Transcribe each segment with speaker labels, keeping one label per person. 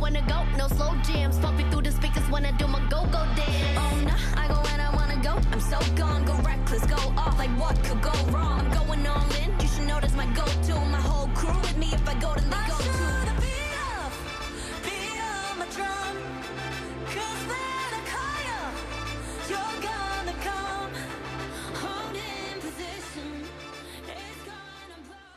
Speaker 1: wanna go, no slow jams. Pumping through the speakers when I do my go-go dance. Oh nah, I go when I wanna go. I'm so gone, go reckless, go off. Like what could go wrong? I'm going all in. You should know that's my go-to. My whole crew with me. If I go, then they go too. Be on my drum. 'Cause when I call you, you're gonna come. Hold in position. It's gonna blow.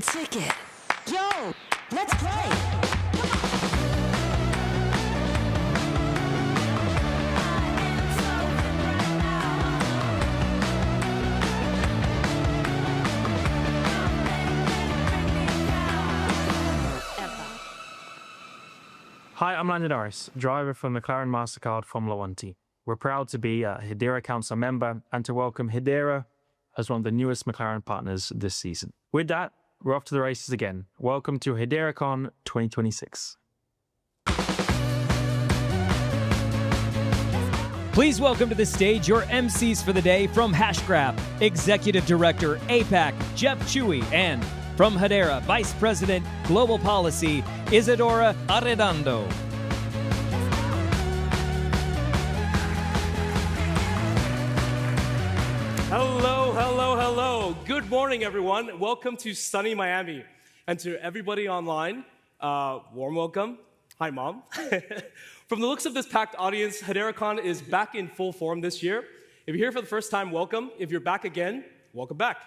Speaker 2: ticket. Yo, let's play.
Speaker 3: Hi, I'm Landon Norris, driver for McLaren MasterCard Formula One team. We're proud to be a Hedera Council member and to welcome Hedera as one of the newest McLaren partners this season. With that, we're off to the races again. Welcome to HederaCon 2026.
Speaker 4: Please welcome to the stage your MCs for the day from Hashgraph, Executive Director APAC, Jeff Chewy, and from Hedera, Vice President, Global Policy, Isadora Arredondo.
Speaker 5: Hello, hello, hello. Good morning, everyone. Welcome to sunny Miami. And to everybody online, warm welcome. Hi, Mom. From the looks of this packed audience, HederaCon is back in full form this year. If you're here for the first time, welcome. If you're back again, welcome back.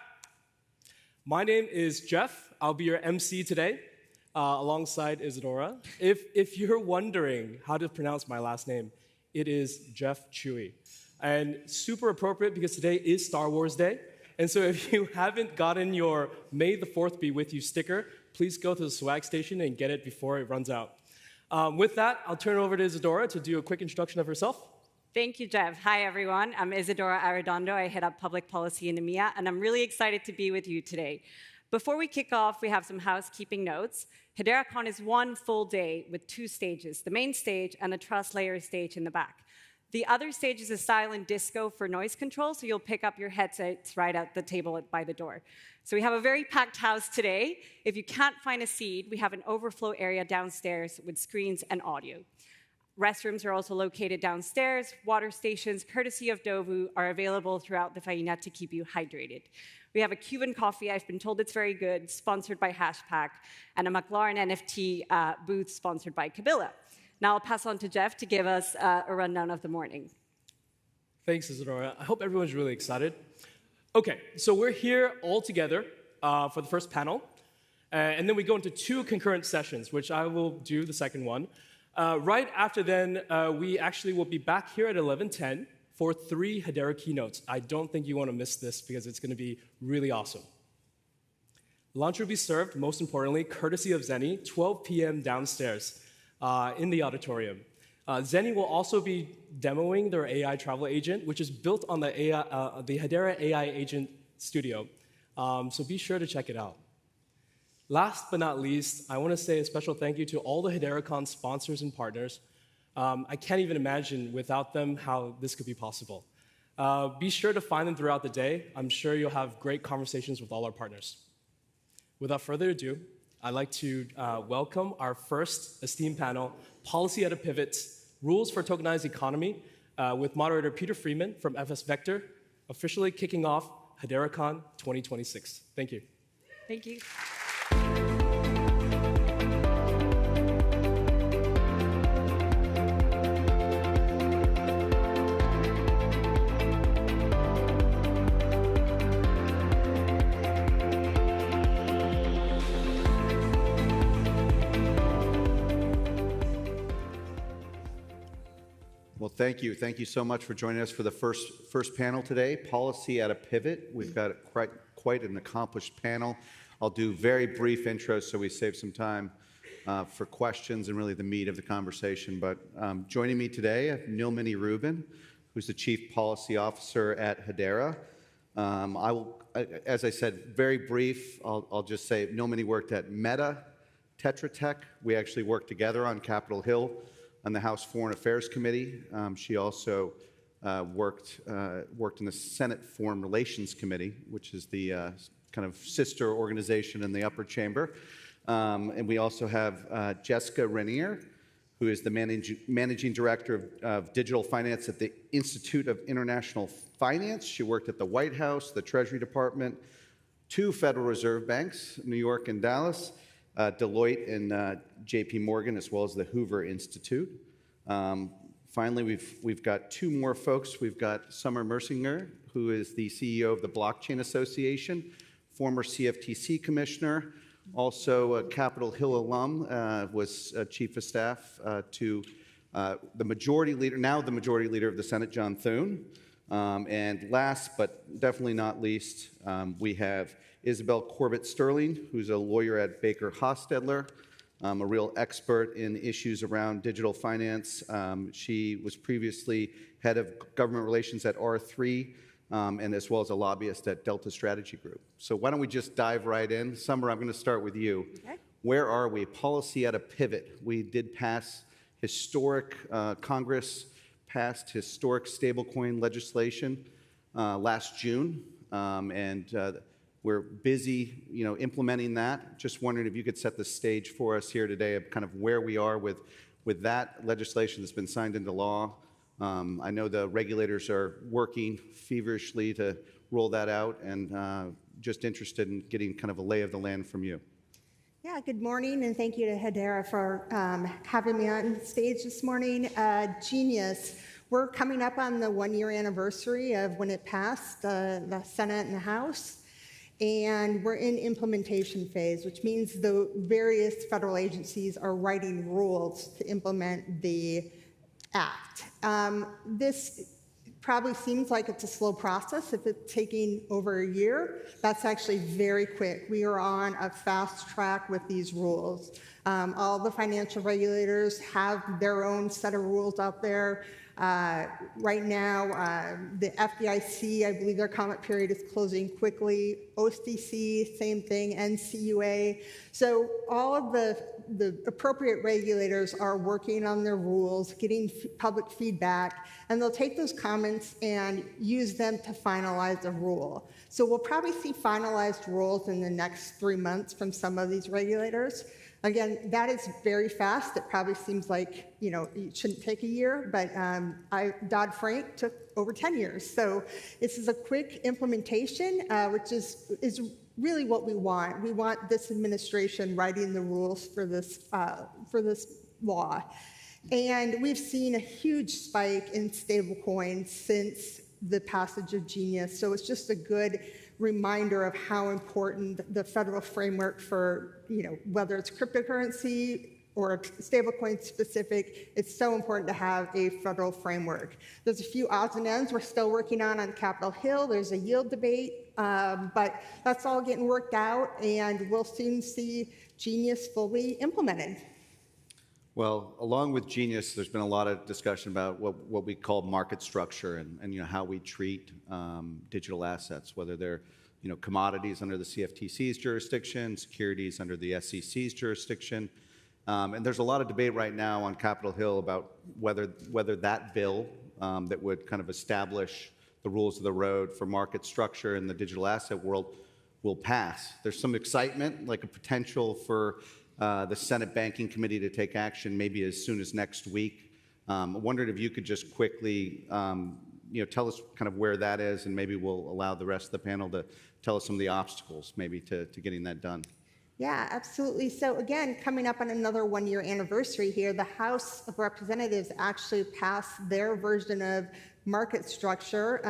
Speaker 5: My name is Jeff. I'll be your MC today, alongside Isadora. If you're wondering how to pronounce my last name, it is Jeff Chewy. And super appropriate because today is Star Wars Day. And so if you haven't gotten your May the 4th be with you sticker, please go to the swag station and get it before it runs out. With that, I'll turn it over to Isadora to do a quick introduction of herself.
Speaker 6: Thank you, Jeff. Hi, everyone. I'm Isadora Arredondo. I head up public policy in EMEA, and I'm really excited to be with you today. Before we kick off, we have some housekeeping notes. HederaCon is one full day with two stages, the main stage and the trust layer stage in the back. The other stage is a silent disco for noise control, so you'll pick up your headsets right at the table by the door. So we have a very packed house today. If you can't find a seat, we have an overflow area downstairs with screens and audio. Restrooms are also located downstairs. Water stations, courtesy of Dovu, are available throughout the Faina to keep you hydrated. We have a Cuban coffee, I've been told it's very good, sponsored by Hashpack, and a McLaren NFT booth sponsored by Kabila. Now I'll pass on to Jeff to give us a rundown of the morning.
Speaker 5: Thanks, Isadora. I hope everyone's really excited. Okay, so we're here all together for the first panel, and then we go into two concurrent sessions, which I will do the second one. Right after then, we actually will be back here at 11:10 for 3 Hedera keynotes. I don't think you want to miss this because it's going to be really awesome. Lunch will be served, most importantly, courtesy of Zenny, 12 p.m. downstairs in the auditorium. Zenny will also be demoing their AI travel agent, which is built on the Hedera AI agent studio. So be sure to check it out. Last but not least, I want to say a special thank you to all the HederaCon sponsors and partners. I can't even imagine without them how this could be possible. Be sure to find them throughout the day. I'm sure you'll have great conversations with all our partners. Without further ado, I'd like to welcome our first esteemed panel, Policy at a Pivot, Rules for Tokenized Economy, with moderator Peter Freeman from FS Vector, officially kicking off HederaCon 2026. Thank you.
Speaker 6: Thank you.
Speaker 7: Well, thank you. Thank you so much for joining us for the first panel today, Policy at a Pivot. We've got quite an accomplished panel. I'll do very brief intros so we save some time for questions and really the meat of the conversation. But joining me today, I have Nilmini Rubin, who's the Chief Policy Officer at Hedera. I will, as I said, very brief. I'll just say Nilmini worked at Meta, Tetra Tech. We actually worked together on Capitol Hill on the House Foreign Affairs Committee. She also worked in the Senate Foreign Relations Committee, which is the kind of sister organization in the upper chamber. And we also have Jessica Renier, who is the managing director of digital finance at the Institute of International Finance. She worked at the White House, the Treasury Department, 2 Federal Reserve banks, New York and Dallas, Deloitte and JP Morgan, as well as the Hoover Institute. Finally, we've got 2 more folks. We've got Summer Mersinger, who is the CEO of the Blockchain Association, former CFTC commissioner, also a Capitol Hill alum, was chief of staff to the majority leader, now the majority leader of the Senate, John Thune. And last, but definitely not least, we have Isabel Corbett Sterling, who's a lawyer at Baker Hostetler, a real expert in issues around digital finance. She was previously head of government relations at R3, and as well as a lobbyist at Delta Strategy Group. So why don't we just dive right in? Summer, I'm going to start with you.
Speaker 8: Okay.
Speaker 7: Where are we? Policy at a pivot. We did pass historic, Congress passed historic stablecoin legislation last June, and we're busy, implementing that. Just wondering if you could set the stage for us here today of kind of where we are with that legislation that's been signed into law. I know the regulators are working feverishly to roll that out, and just interested in getting kind of a lay of the land from you.
Speaker 8: Yeah, good morning, and thank you to Hedera for having me on stage this morning. Genius. We're coming up on the 1-year anniversary of when it passed the Senate and the House, and we're in implementation phase, which means the various federal agencies are writing rules to implement the act. This probably seems like it's a slow process if it's taking over a year. That's actually very quick. We are on a fast track with these rules. All the financial regulators have their own set of rules out there. Right now, the FDIC, I believe their comment period is closing quickly. OCC, same thing, NCUA. So all of the appropriate regulators are working on their rules, getting public feedback, and they'll take those comments and use them to finalize a rule. So we'll probably see finalized rules in the next 3 months from some of these regulators. Again, that is very fast. It probably seems like, it shouldn't take a year, but Dodd-Frank took over 10 years. So this is a quick implementation, which is really what we want. We want this administration writing the rules for this law. And we've seen a huge spike in stablecoins since the passage of Genius. So it's just a good reminder of how important the federal framework for, whether it's cryptocurrency or stablecoin specific, it's so important to have a federal framework. There's a few odds and ends we're still working on Capitol Hill. There's a yield debate, but that's all getting worked out, and we'll soon see Genius fully implemented.
Speaker 7: Well, along with Genius, there's been a lot of discussion about what we call market structure and how we treat digital assets, whether they're commodities under the CFTC's jurisdiction, securities under the SEC's jurisdiction. And there's a lot of debate right now on Capitol Hill about whether that bill that would kind of establish the rules of the road for market structure in the digital asset world will pass. There's some excitement, like a potential for the Senate Banking Committee to take action maybe as soon as next week. I wondered if you could just quickly tell us kind of where that is, and maybe we'll allow the rest of the panel to tell us some of the obstacles maybe to getting that done.
Speaker 8: Yeah, absolutely. So again, coming up on another 1-year anniversary here, the House of Representatives actually passed their version of market structure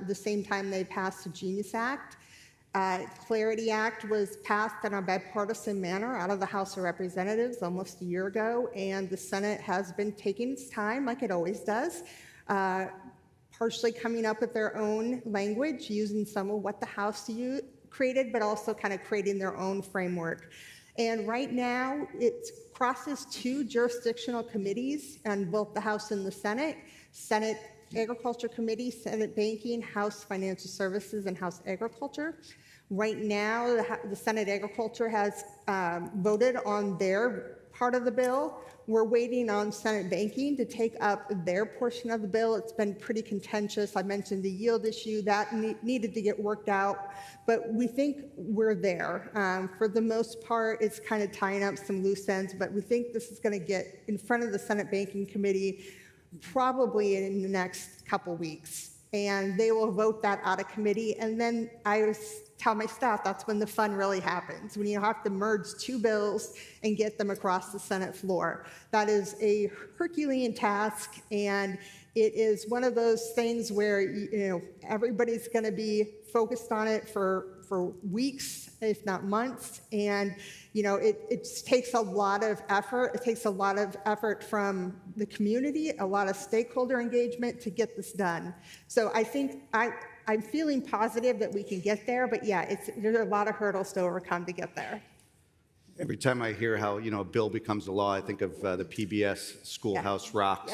Speaker 8: the same time they passed the Genius Act. Clarity Act was passed in a bipartisan manner out of the House of Representatives almost a year ago, and the Senate has been taking its time, like it always does, partially coming up with their own language, using some of what the House created, but also kind of creating their own framework. And right now, it crosses 2 jurisdictional committees on both the House and the Senate. Senate Agriculture Committee, Senate Banking, House Financial Services, and House Agriculture. Right now, the Senate Agriculture has voted on their part of the bill. We're waiting on Senate Banking to take up their portion of the bill. It's been pretty contentious. I mentioned the yield issue. That needed to get worked out, but we think we're there. For the most part, it's kind of tying up some loose ends, but we think this is going to get in front of the Senate Banking Committee probably in the next couple weeks. And they will vote that out of committee, and then I always tell my staff that's when the fun really happens, when you have to merge 2 bills and get them across the Senate floor. That is a Herculean task, and it is one of those things where everybody's going to be focused on it for weeks, if not months, and it takes a lot of effort. It takes a lot of effort from the community, a lot of stakeholder engagement to get this done. So I think I'm feeling positive that we can get there, but yeah, there's a lot of hurdles to overcome to get there.
Speaker 7: Every time I hear how, a bill becomes a law, I think of the PBS Schoolhouse Rocks,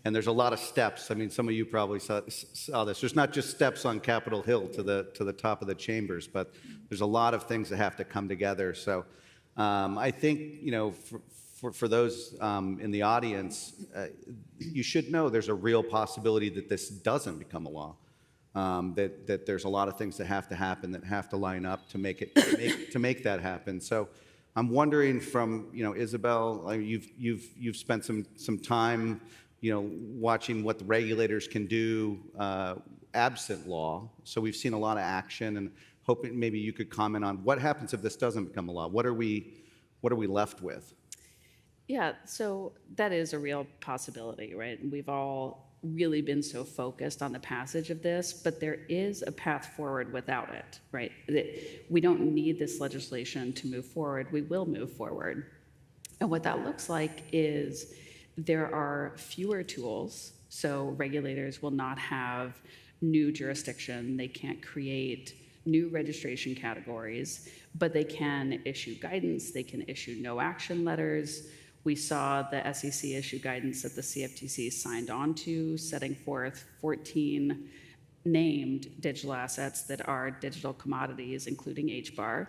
Speaker 7: and there's a lot of steps. I mean, some of you probably saw this. There's not just steps on Capitol Hill to the top of the chambers, but there's a lot of things that have to come together. So I think, for those in the audience, you should know there's a real possibility that this doesn't become a law. That there's a lot of things that have to happen, that have to line up to make it to make that happen. So I'm wondering from Isabel, you've spent some time watching what the regulators can do absent law. So we've seen a lot of action, and hoping maybe you could comment on what happens if this doesn't become a law. What are we left with?
Speaker 9: Yeah, so that is a real possibility, right? We've all really been so focused on the passage of this, but there is a path forward without it, right? We don't need this legislation to move forward. We will move forward. And what that looks like is there are fewer tools, so regulators will not have new jurisdiction. They can't create new registration categories, but they can issue guidance. They can issue no action letters. We saw the SEC issue guidance that the CFTC signed on to, setting forth 14 named digital assets that are digital commodities, including HBAR.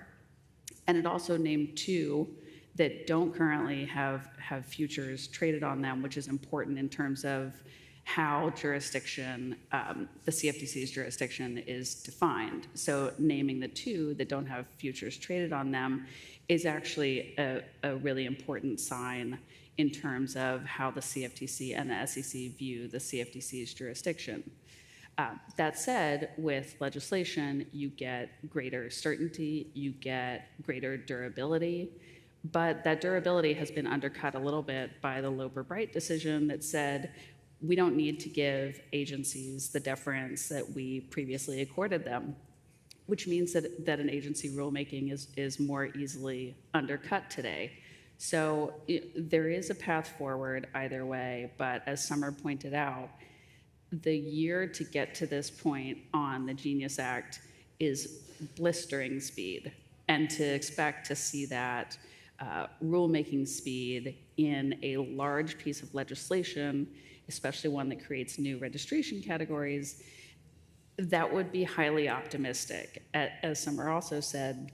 Speaker 9: And it also named 2 that don't currently have futures traded on them, which is important in terms of how jurisdiction, the CFTC's jurisdiction is defined. So naming the 2 that don't have futures traded on them is actually a really important sign in terms of how the CFTC and the SEC view the CFTC's jurisdiction. That said, with legislation, you get greater certainty, you get greater durability, but that durability has been undercut a little bit by the Loper-Bright decision that said we don't need to give agencies the deference that we previously accorded them, which means that an agency rulemaking is more easily undercut today. So there is a path forward either way, but as Summer pointed out, the year to get to this point on the Genius Act is blistering speed, and to expect to see that rulemaking speed in a large piece of legislation, especially one that creates new registration categories, that would be highly optimistic. As Summer also said,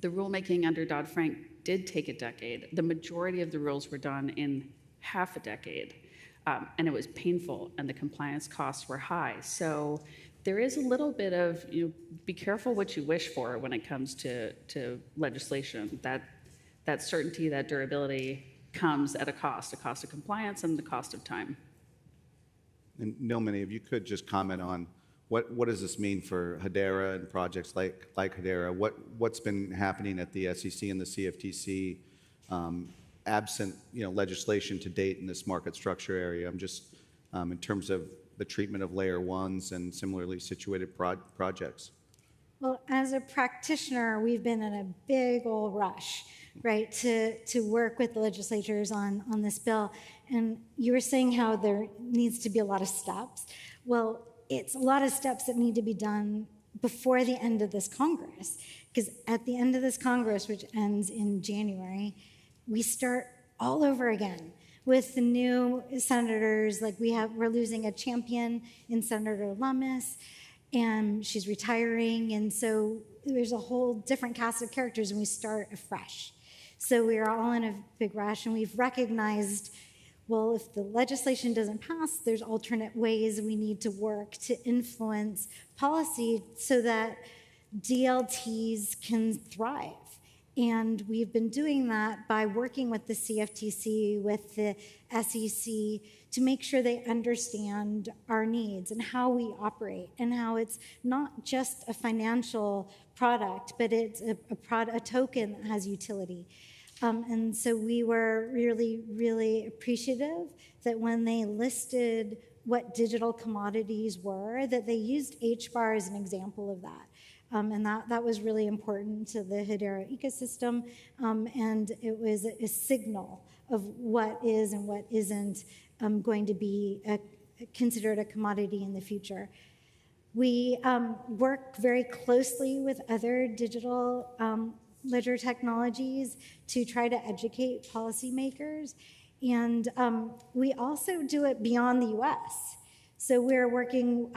Speaker 9: the rulemaking under Dodd-Frank did take a decade. The majority of the rules were done in half a decade, and it was painful, and the compliance costs were high. So there is a little bit of, be careful what you wish for when it comes to legislation. That certainty, that durability comes at a cost of compliance and the cost of time.
Speaker 7: And Nilmani, if you could just comment on what does this mean for Hedera and projects like Hedera? What's been happening at the SEC and the CFTC absent legislation to date in this market structure area? I'm just in terms of the treatment of layer ones and similarly situated projects.
Speaker 10: Well, as a practitioner, we've been in a big old rush, right, to work with the legislatures on this bill. And you were saying how there needs to be a lot of steps. Well, it's a lot of steps that need to be done before the end of this Congress. Because at the end of this Congress, which ends in January, we start all over again with the new senators. Like we're losing a champion in Senator Lummis, and she's retiring. And so there's a whole different cast of characters, and we start afresh. So we're all in a big rush, and we've recognized, well, if the legislation doesn't pass, there's alternate ways we need to work to influence policy so that DLTs can thrive. And we've been doing that by working with the CFTC, with the SEC, to make sure they understand our needs and how we operate, and how it's not just a financial product, but it's a token that has utility. And so we were really, really appreciative that when they listed what digital commodities were, that they used HBAR as an example of that. And that was really important to the Hedera ecosystem, and it was a signal of what is and what isn't going to be considered a commodity in the future. We work very closely with other digital ledger technologies to try to educate policymakers. And we also do it beyond the US. So we're working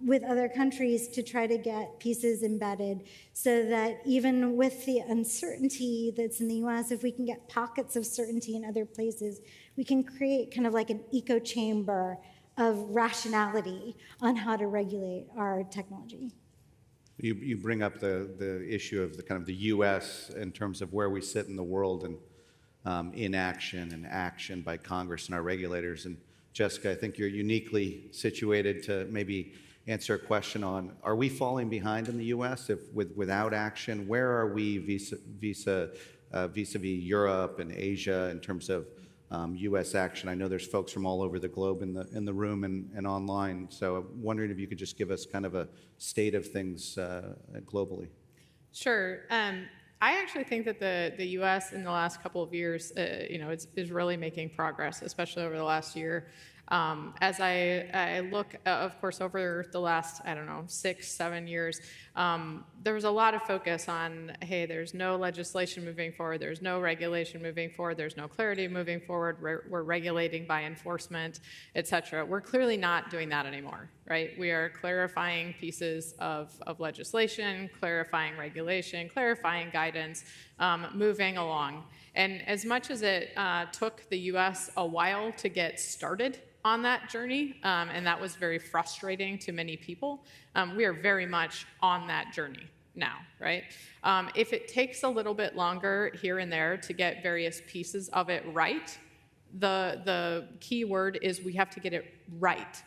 Speaker 10: with other countries to try to get pieces embedded so that even with the uncertainty that's in the US, if we can get pockets of certainty in other places, we can create kind of like an echo chamber of rationality on how to regulate our technology.
Speaker 7: You bring up the issue of the kind of the U.S. in terms of where we sit in the world and inaction and action by Congress and our regulators. And Jessica, I think you're uniquely situated to maybe answer a question on, are we falling behind in the U.S. without action? Where are we vis-a-vis Europe and Asia in terms of U.S. action? I know there's folks from all over the globe in the room and online, so I'm wondering if you could just give us kind of a state of things globally.
Speaker 11: Sure. I actually think that the U.S. in the last couple of years, is really making progress, especially over the last year. As I look, of course, over the last, 6, 7 years, there was a lot of focus on, hey, there's no legislation moving forward, there's no regulation moving forward, there's no clarity moving forward, we're regulating by enforcement, et cetera. We're clearly not doing that anymore, right? We are clarifying pieces of legislation, clarifying regulation, clarifying guidance, moving along. And as much as it took the U.S. a while to get started on that journey, and that was very frustrating to many people, we are very much on that journey now, right? If it takes a little bit longer here and there to get various pieces of it right, the key word is we have to get it right?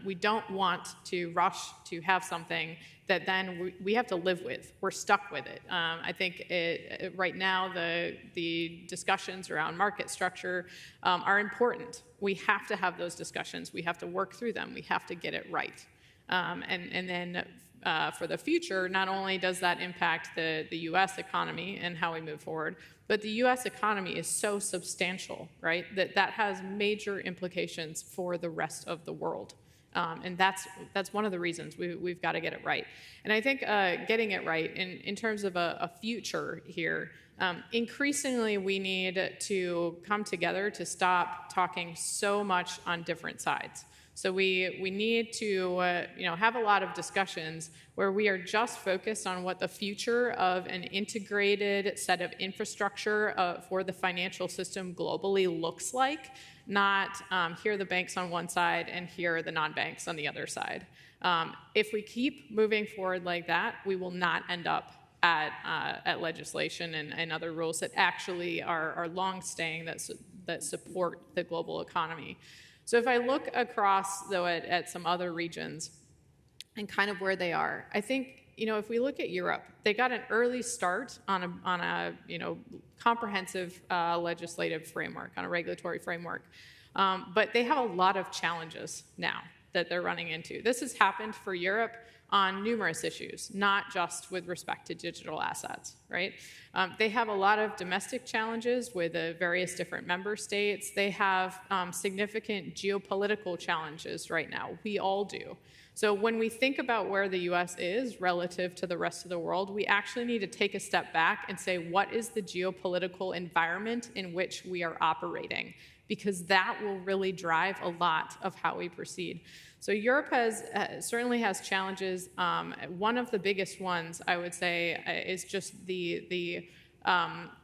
Speaker 11: We don't want to rush to have something that then we have to live with. We're stuck with it. I think right now the discussions around market structure are important. We have to have those discussions. We have to work through them. We have to get it right. And then for the future, not only does that impact the U.S. economy and how we move forward, but the U.S. economy is so substantial, right, that has major implications for the rest of the world. And that's one of the reasons we've got to get it right. And I think getting it right in terms of a future here, increasingly we need to come together to stop talking so much on different sides. So we need to have a lot of discussions where we are just focused on what the future of an integrated set of infrastructure for the financial system globally looks like, not here are the banks on one side and here are the non-banks on the other side. If we keep moving forward like that, we will not end up at legislation and other rules that actually are long-staying, that support the global economy. So if I look across, though, at some other regions and kind of where they are, I think, if we look at Europe, they got an early start on a comprehensive legislative framework, on a regulatory framework. But they have a lot of challenges now that they're running into. This has happened for Europe on numerous issues, not just with respect to digital assets, right? They have a lot of domestic challenges with various different member states. They have significant geopolitical challenges right now. We all do. So when we think about where the U.S. is relative to the rest of the world, we actually need to take a step back and say, what is the geopolitical environment in which we are operating? Because that will really drive a lot of how we proceed. So Europe certainly has challenges. One of the biggest ones, I would say, is just the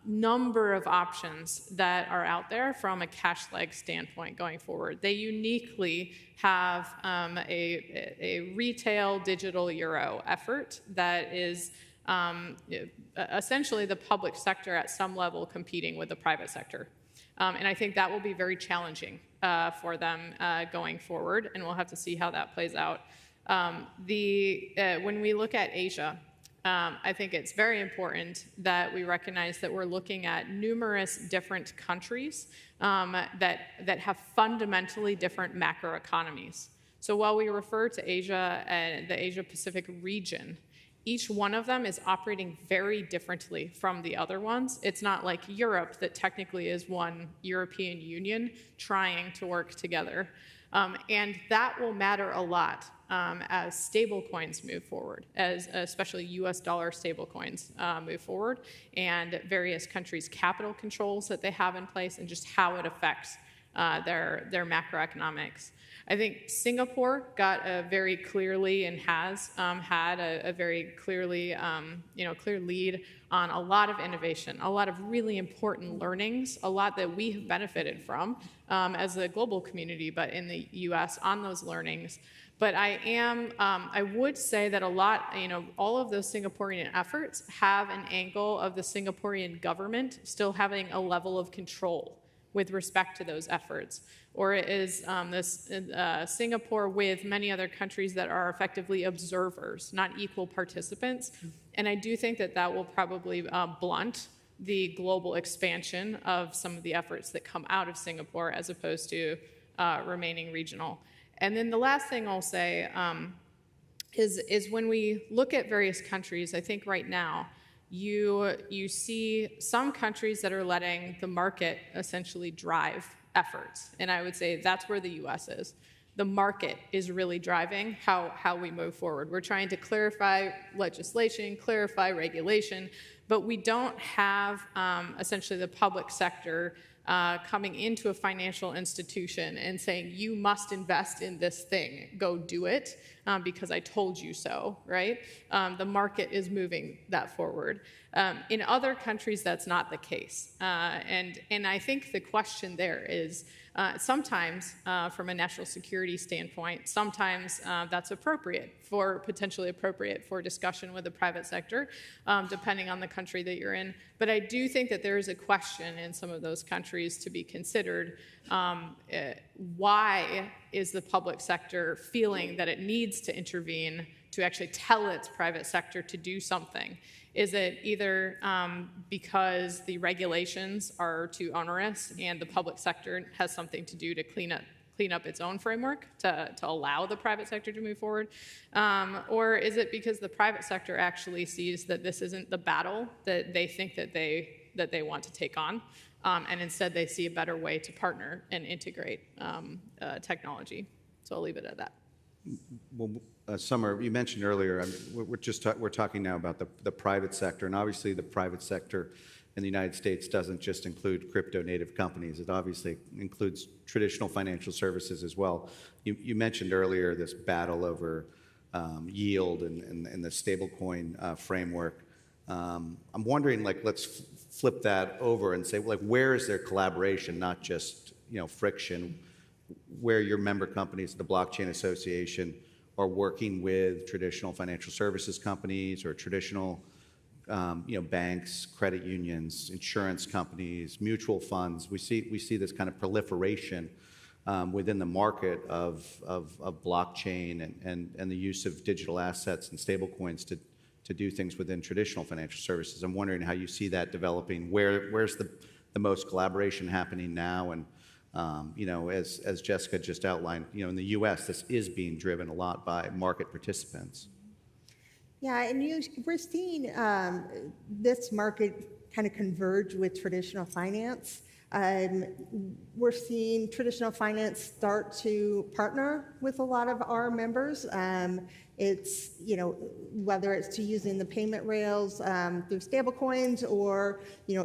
Speaker 11: number of options that are out there from a cash-leg standpoint going forward. They uniquely have a retail digital euro effort that is essentially the public sector at some level competing with the private sector. And I think that will be very challenging for them going forward, and we'll have to see how that plays out. When we look at Asia, I think it's very important that we recognize that we're looking at numerous different countries that have fundamentally different macroeconomies. So while we refer to Asia and the Asia-Pacific region, each one of them is operating very differently from the other ones. It's not like Europe, that technically is one European Union trying to work together. And that will matter a lot as stablecoins move forward, as especially US dollar stablecoins move forward, and various countries' capital controls that they have in place, and just how it affects their macroeconomics. I think Singapore got very clearly and has had a very clearly, clear lead on a lot of innovation, a lot of really important learnings, a lot that we have benefited from as a global community, but in the U.S. on those learnings. But I would say that a lot, all of those Singaporean efforts have an angle of the Singaporean government still having a level of control with respect to those efforts. Or is Singapore with many other countries that are effectively observers, not equal participants. And I do think that will probably blunt the global expansion of some of the efforts that come out of Singapore as opposed to remaining regional. And then the last thing I'll say is when we look at various countries, I think right now, you see some countries that are letting the market essentially drive efforts. And I would say that's where the US is. The market is really driving how we move forward. We're trying to clarify legislation, clarify regulation, but we don't have essentially the public sector coming into a financial institution and saying, you must invest in this thing, go do it, because I told you so, right? The market is moving that forward. In other countries, that's not the case. And I think the question there is, sometimes from a national security standpoint, sometimes that's potentially appropriate for discussion with the private sector, depending on the country that you're in. But I do think that there is a question in some of those countries to be considered. Why is the public sector feeling that it needs to intervene to actually tell its private sector to do something? Is it either because the regulations are too onerous and the public sector has something to do to clean up its own framework to allow the private sector to move forward? Or is it because the private sector actually sees that this isn't the battle that they think that they want to take on, and instead they see a better way to partner and integrate technology? So I'll leave it at that.
Speaker 7: Well, Summer, you mentioned earlier, we're talking now about the private sector, and obviously the private sector in the United States doesn't just include crypto-native companies. It obviously includes traditional financial services as well. You mentioned earlier this battle over yield and the stablecoin framework. I'm wondering, let's flip that over and say, where is there collaboration, not just friction, where your member companies, the Blockchain Association, are working with traditional financial services companies or traditional banks, credit unions, insurance companies, mutual funds. We see this kind of proliferation within the market of blockchain and the use of digital assets and stablecoins to do things within traditional financial services. I'm wondering how you see that developing. Where's the most collaboration happening now? And as Jessica just outlined, in the U.S., this is being driven a lot by market participants.
Speaker 8: Yeah, and we're seeing this market kind of converge with traditional finance. We're seeing traditional finance start to partner with a lot of our members. It's, whether it's to using the payment rails through stablecoins or,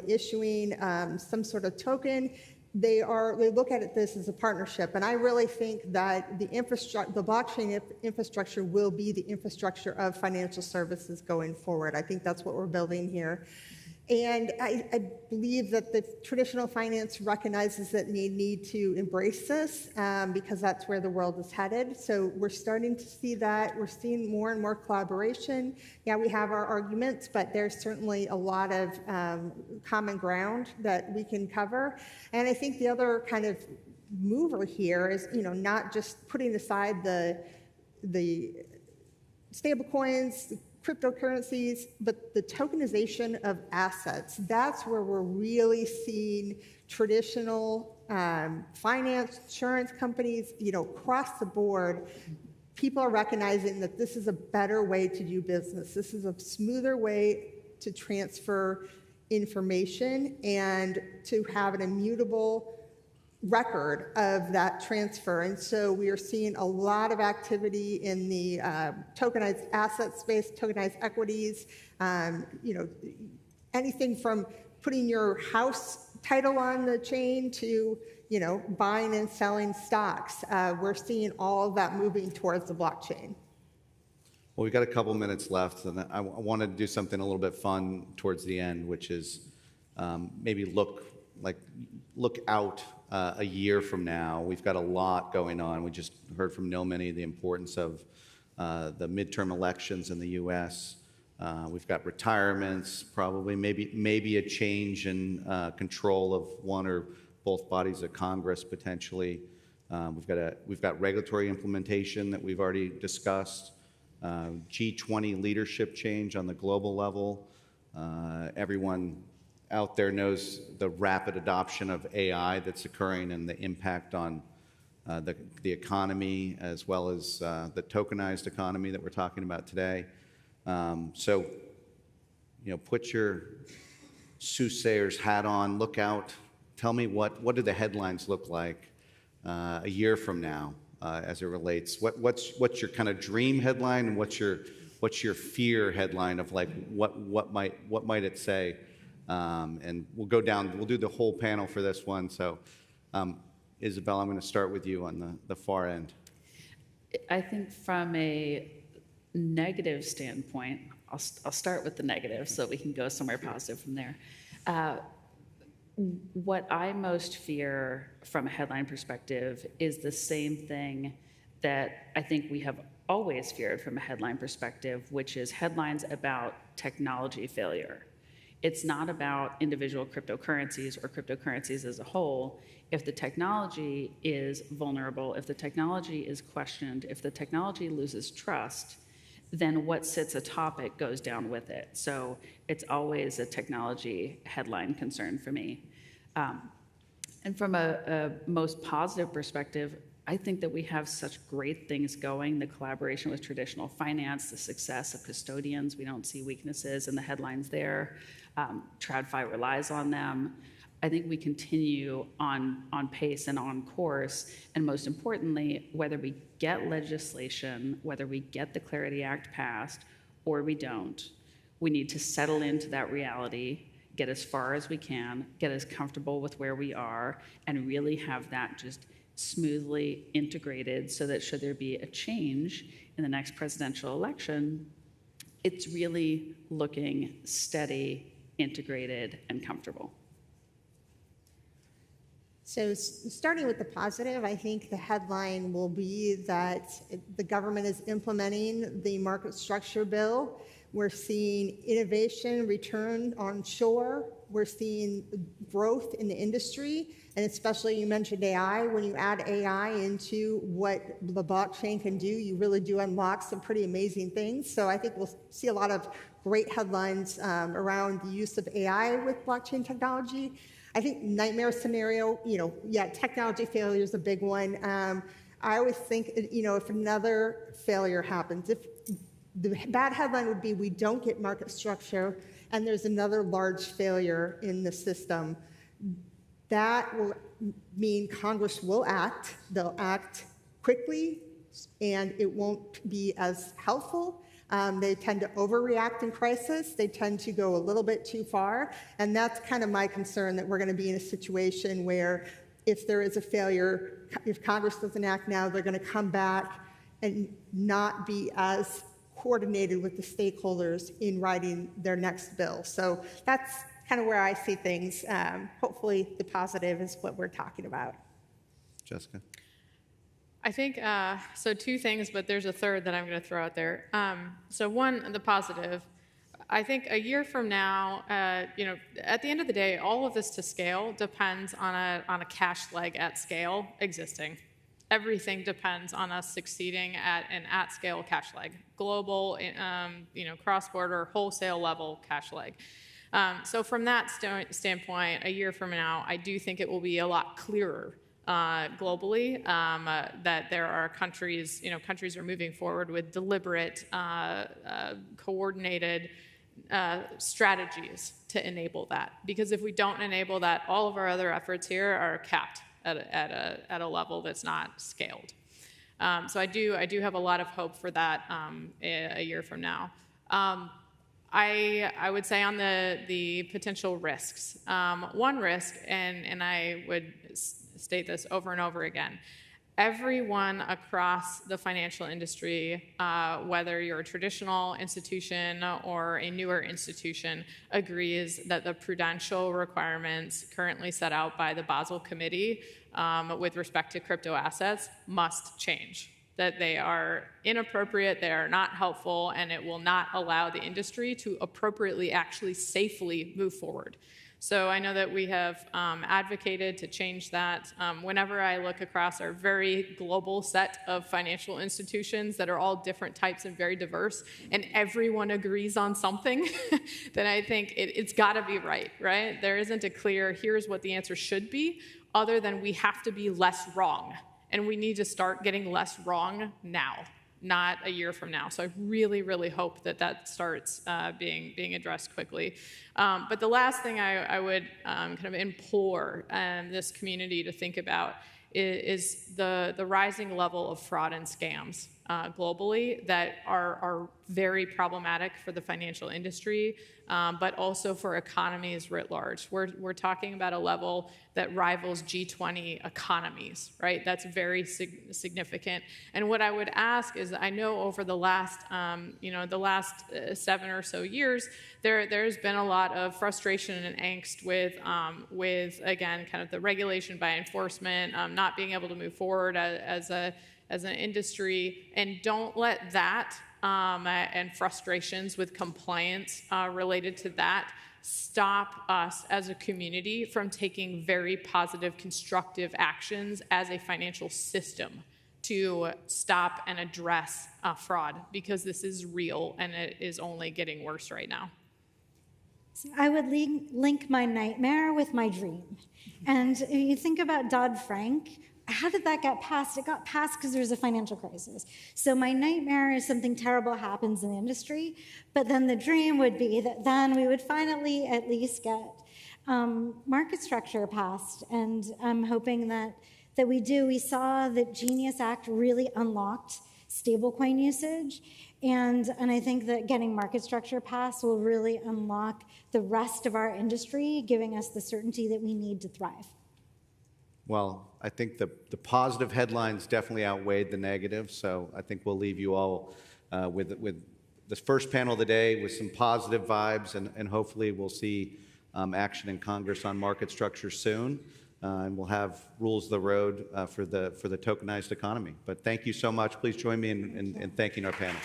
Speaker 8: issuing some sort of token. They look at this as a partnership, and I really think that the blockchain infrastructure will be the infrastructure of financial services going forward. I think that's what we're building here. And I believe that the traditional finance recognizes that they need to embrace this because that's where the world is headed. So we're starting to see that. We're seeing more and more collaboration. Yeah, we have our arguments, but there's certainly a lot of common ground that we can cover. And I think the other kind of mover here is, not just putting aside the stablecoins, cryptocurrencies, but the tokenization of assets. That's where we're really seeing traditional finance, insurance companies, across the board. People are recognizing that this is a better way to do business. This is a smoother way to transfer information and to have an immutable record of that transfer. And so we are seeing a lot of activity in the tokenized asset space, tokenized equities, anything from putting your house title on the chain to, buying and selling stocks. We're seeing all of that moving towards the blockchain.
Speaker 7: Well, we've got a couple minutes left, and I want to do something a little bit fun towards the end, which is maybe look out a year from now. We've got a lot going on. We just heard from Nilmini the importance of the midterm elections in the U.S. We've got retirements, probably maybe a change in control of one or both bodies of Congress potentially. We've got regulatory implementation that we've already discussed. G20 leadership change on the global level. Everyone out there knows the rapid adoption of AI that's occurring and the impact on the economy, as well as the tokenized economy that we're talking about today. So, put your soothsayer's hat on, look out, tell me what do the headlines look like a year from now as it relates. What's your kind of dream headline, and what's your fear headline of like what might it say? And we'll do the whole panel for this one. So, Isabel, I'm going to start with you on the far end.
Speaker 9: I think from a negative standpoint, I'll start with the negative so we can go somewhere positive from there. What I most fear from a headline perspective is the same thing that I think we have always feared from a headline perspective, which is headlines about technology failure. It's not about individual cryptocurrencies or cryptocurrencies as a whole. If the technology is vulnerable, if the technology is questioned, if the technology loses trust, then what sits atop it goes down with it. So it's always a technology headline concern for me. And from a most positive perspective, I think that we have such great things going, the collaboration with traditional finance, the success of custodians. We don't see weaknesses in the headlines there. TradFi relies on them. I think we continue on pace and on course. And most importantly, whether we get legislation, whether we get the Clarity Act passed or we don't, we need to settle into that reality, get as far as we can, get as comfortable with where we are, and really have that just smoothly integrated so that should there be a change in the next presidential election, it's really looking steady, integrated, and comfortable.
Speaker 8: So starting with the positive, I think the headline will be that the government is implementing the market structure bill. We're seeing innovation return onshore. We're seeing growth in the industry, and especially you mentioned AI. When you add AI into what the blockchain can do, you really do unlock some pretty amazing things. So I think we'll see a lot of great headlines around the use of AI with blockchain technology. I think nightmare scenario, technology failure is a big one. I always think, if another failure happens, if the bad headline would be we don't get market structure and there's another large failure in the system, that will mean Congress will act. They'll act quickly, and it won't be as helpful. They tend to overreact in crisis. They tend to go a little bit too far. And that's kind of my concern, that we're going to be in a situation where if there is a failure, if Congress doesn't act now, they're going to come back and not be as coordinated with the stakeholders in writing their next bill. So that's kind of where I see things. Hopefully the positive is what we're talking about.
Speaker 7: Jessica?
Speaker 11: I think, so two things, but there's a third that I'm going to throw out there. So one, the positive. I think a year from now, at the end of the day, all of this to scale depends on a cash leg at scale existing. Everything depends on us succeeding at an at-scale cash leg, global, cross-border, wholesale level cash leg. So from that standpoint, a year from now, I do think it will be a lot clearer globally that there are countries are moving forward with deliberate, coordinated strategies to enable that. Because if we don't enable that, all of our other efforts here are capped. at a level that's not scaled. So I do have a lot of hope for that a year from now. I would say on the potential risks, one risk, and I would state this over and over again, everyone across the financial industry, whether you're a traditional institution or a newer institution, agrees that the prudential requirements currently set out by the Basel Committee with respect to crypto assets must change. That they are inappropriate, they are not helpful, and it will not allow the industry to appropriately, actually safely move forward. So I know that we have advocated to change that. Whenever I look across our very global set of financial institutions that are all different types and very diverse, and everyone agrees on something, then I think it's got to be right? There isn't a clear, here's what the answer should be, other than we have to be less wrong. And we need to start getting less wrong now, not a year from now. So I really, really hope that starts being addressed quickly. But the last thing I would kind of implore this community to think about is the rising level of fraud and scams globally that are very problematic for the financial industry, but also for economies writ large. We're talking about a level that rivals G20 economies, right? That's very significant. And what I would ask is, I know over the last, 7 or so years, there's been a lot of frustration and angst with again, kind of the regulation by enforcement, not being able to move forward as an industry, and don't let that and frustrations with compliance related to that stop us as a community from taking very positive, constructive actions as a financial system to stop and address fraud, because this is real and it is only getting worse right now.
Speaker 10: So I would link my nightmare with my dream. And you think about Dodd-Frank, how did that get passed? It got passed because there was a financial crisis. So my nightmare is something terrible happens in the industry, but then the dream would be that then we would finally at least get market structure passed. And I'm hoping that we do. We saw that Genius Act really unlocked stablecoin usage. And I think that getting market structure passed will really unlock the rest of our industry, giving us the certainty that we need to thrive.
Speaker 7: Well, I think the positive headlines definitely outweighed the negative, so I think we'll leave you all with this first panel of the day with some positive vibes, and hopefully we'll see action in Congress on market structure soon, and we'll have rules of the road for the tokenized economy. But thank you so much. Please join me in thanking our panel.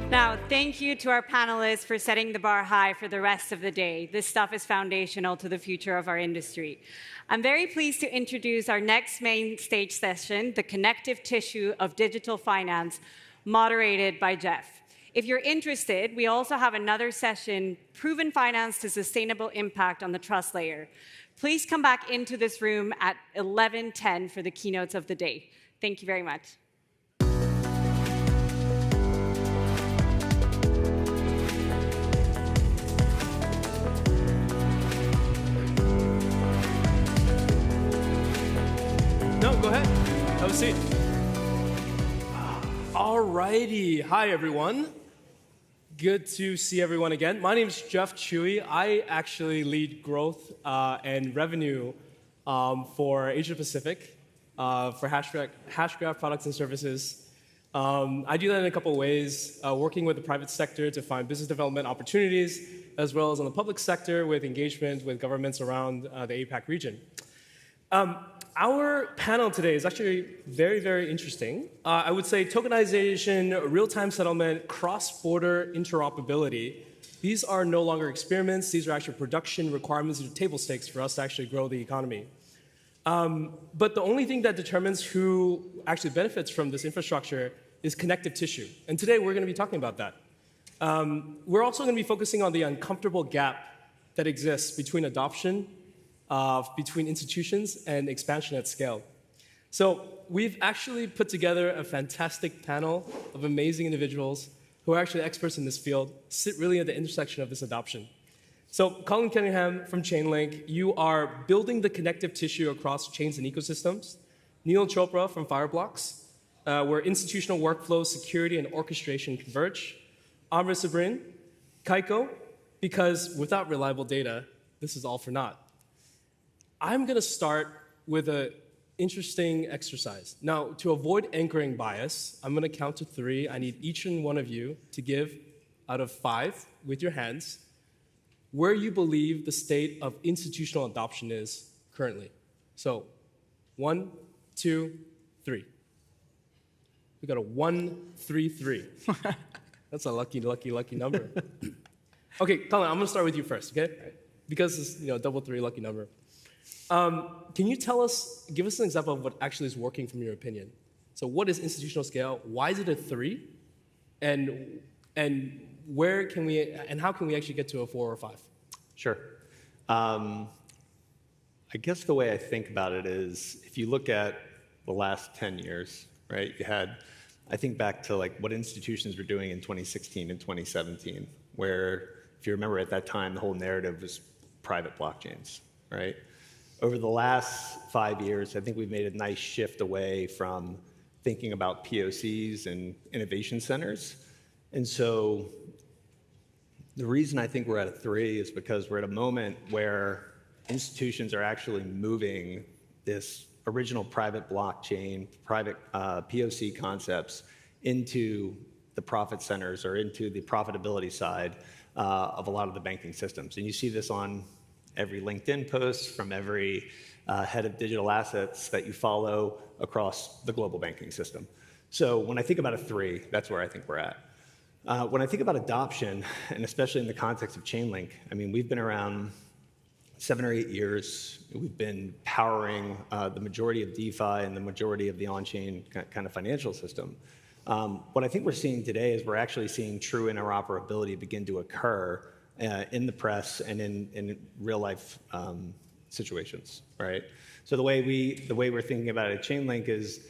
Speaker 6: Now, thank you to our panelists for setting the bar high for the rest of the day. This stuff is foundational to the future of our industry. I'm very pleased to introduce our next main stage session, the Connective Tissue of Digital Finance, moderated by Jeff. If you're interested, we also have another session, Proven Finance to Sustainable Impact on the Trust Layer. Please come back into this room at 11:10 for the keynotes of the day. Thank you very much.
Speaker 5: No, go ahead. Have a seat. All righty. Hi, everyone. Good to see everyone again. My name is Jeff Chewy. I actually lead growth and revenue for Asia Pacific for Hashgraph products and services. I do that in a couple of ways, working with the private sector to find business development opportunities, as well as on the public sector with engagement with governments around the APAC region. Our panel today is actually very, very interesting. I would say tokenization, real-time settlement, cross-border interoperability These are no longer experiments. These are actually production requirements. These are table stakes for us to actually grow the economy. But the only thing that determines who actually benefits from this infrastructure is connective tissue. And today we're going to be talking about that. We're also going to be focusing on the uncomfortable gap that exists between adoption, between institutions, and expansion at scale. So we've actually put together a fantastic panel of amazing individuals who are actually experts in this field, sit really at the intersection of this adoption. So Colin Cunningham from Chainlink, you are building the connective tissue across chains and ecosystems. Neil Chopra from Fireblocks, where institutional workflow, security, and orchestration converge. Amr Sabrin, Kaiko, because without reliable data, this is all for naught. I'm going to start with an interesting exercise. Now, to avoid anchoring bias, I'm going to count to 3. I need each and one of you to give out of 5 with your hands where you believe the state of institutional adoption is currently. So 1, 2, 3. We got a 1, 3, 3. That's a lucky number. Okay, Colin, I'm going to start with you first, okay? Because it's double 3 lucky number. Can you give us an example of what actually is working from your opinion? So what is institutional scale? Why is it a 3? And where can we, and how can we actually get to a 4 or 5?
Speaker 12: Sure. I guess the way I think about it is, if you look at the last 10 years, right, I think back to like what institutions were doing in 2016 and 2017, where, if you remember at that time, the whole narrative was private blockchains, right? Over the last 5 years, I think we've made a nice shift away from thinking about POCs and innovation centers. And so the reason I think we're at a 3 is because we're at a moment where institutions are actually moving this original private blockchain, private POC concepts into the profit centers or into the profitability side of a lot of the banking systems. And you see this on every LinkedIn post from every head of digital assets that you follow across the global banking system. So when I think about a 3, that's where I think we're at. When I think about adoption, and especially in the context of Chainlink, I mean, we've been around 7 or 8 years. We've been powering the majority of DeFi and the majority of the on-chain kind of financial system. What I think we're seeing today is we're actually seeing true interoperability begin to occur in the press and in real life situations, right? So the way we're thinking about it at Chainlink is,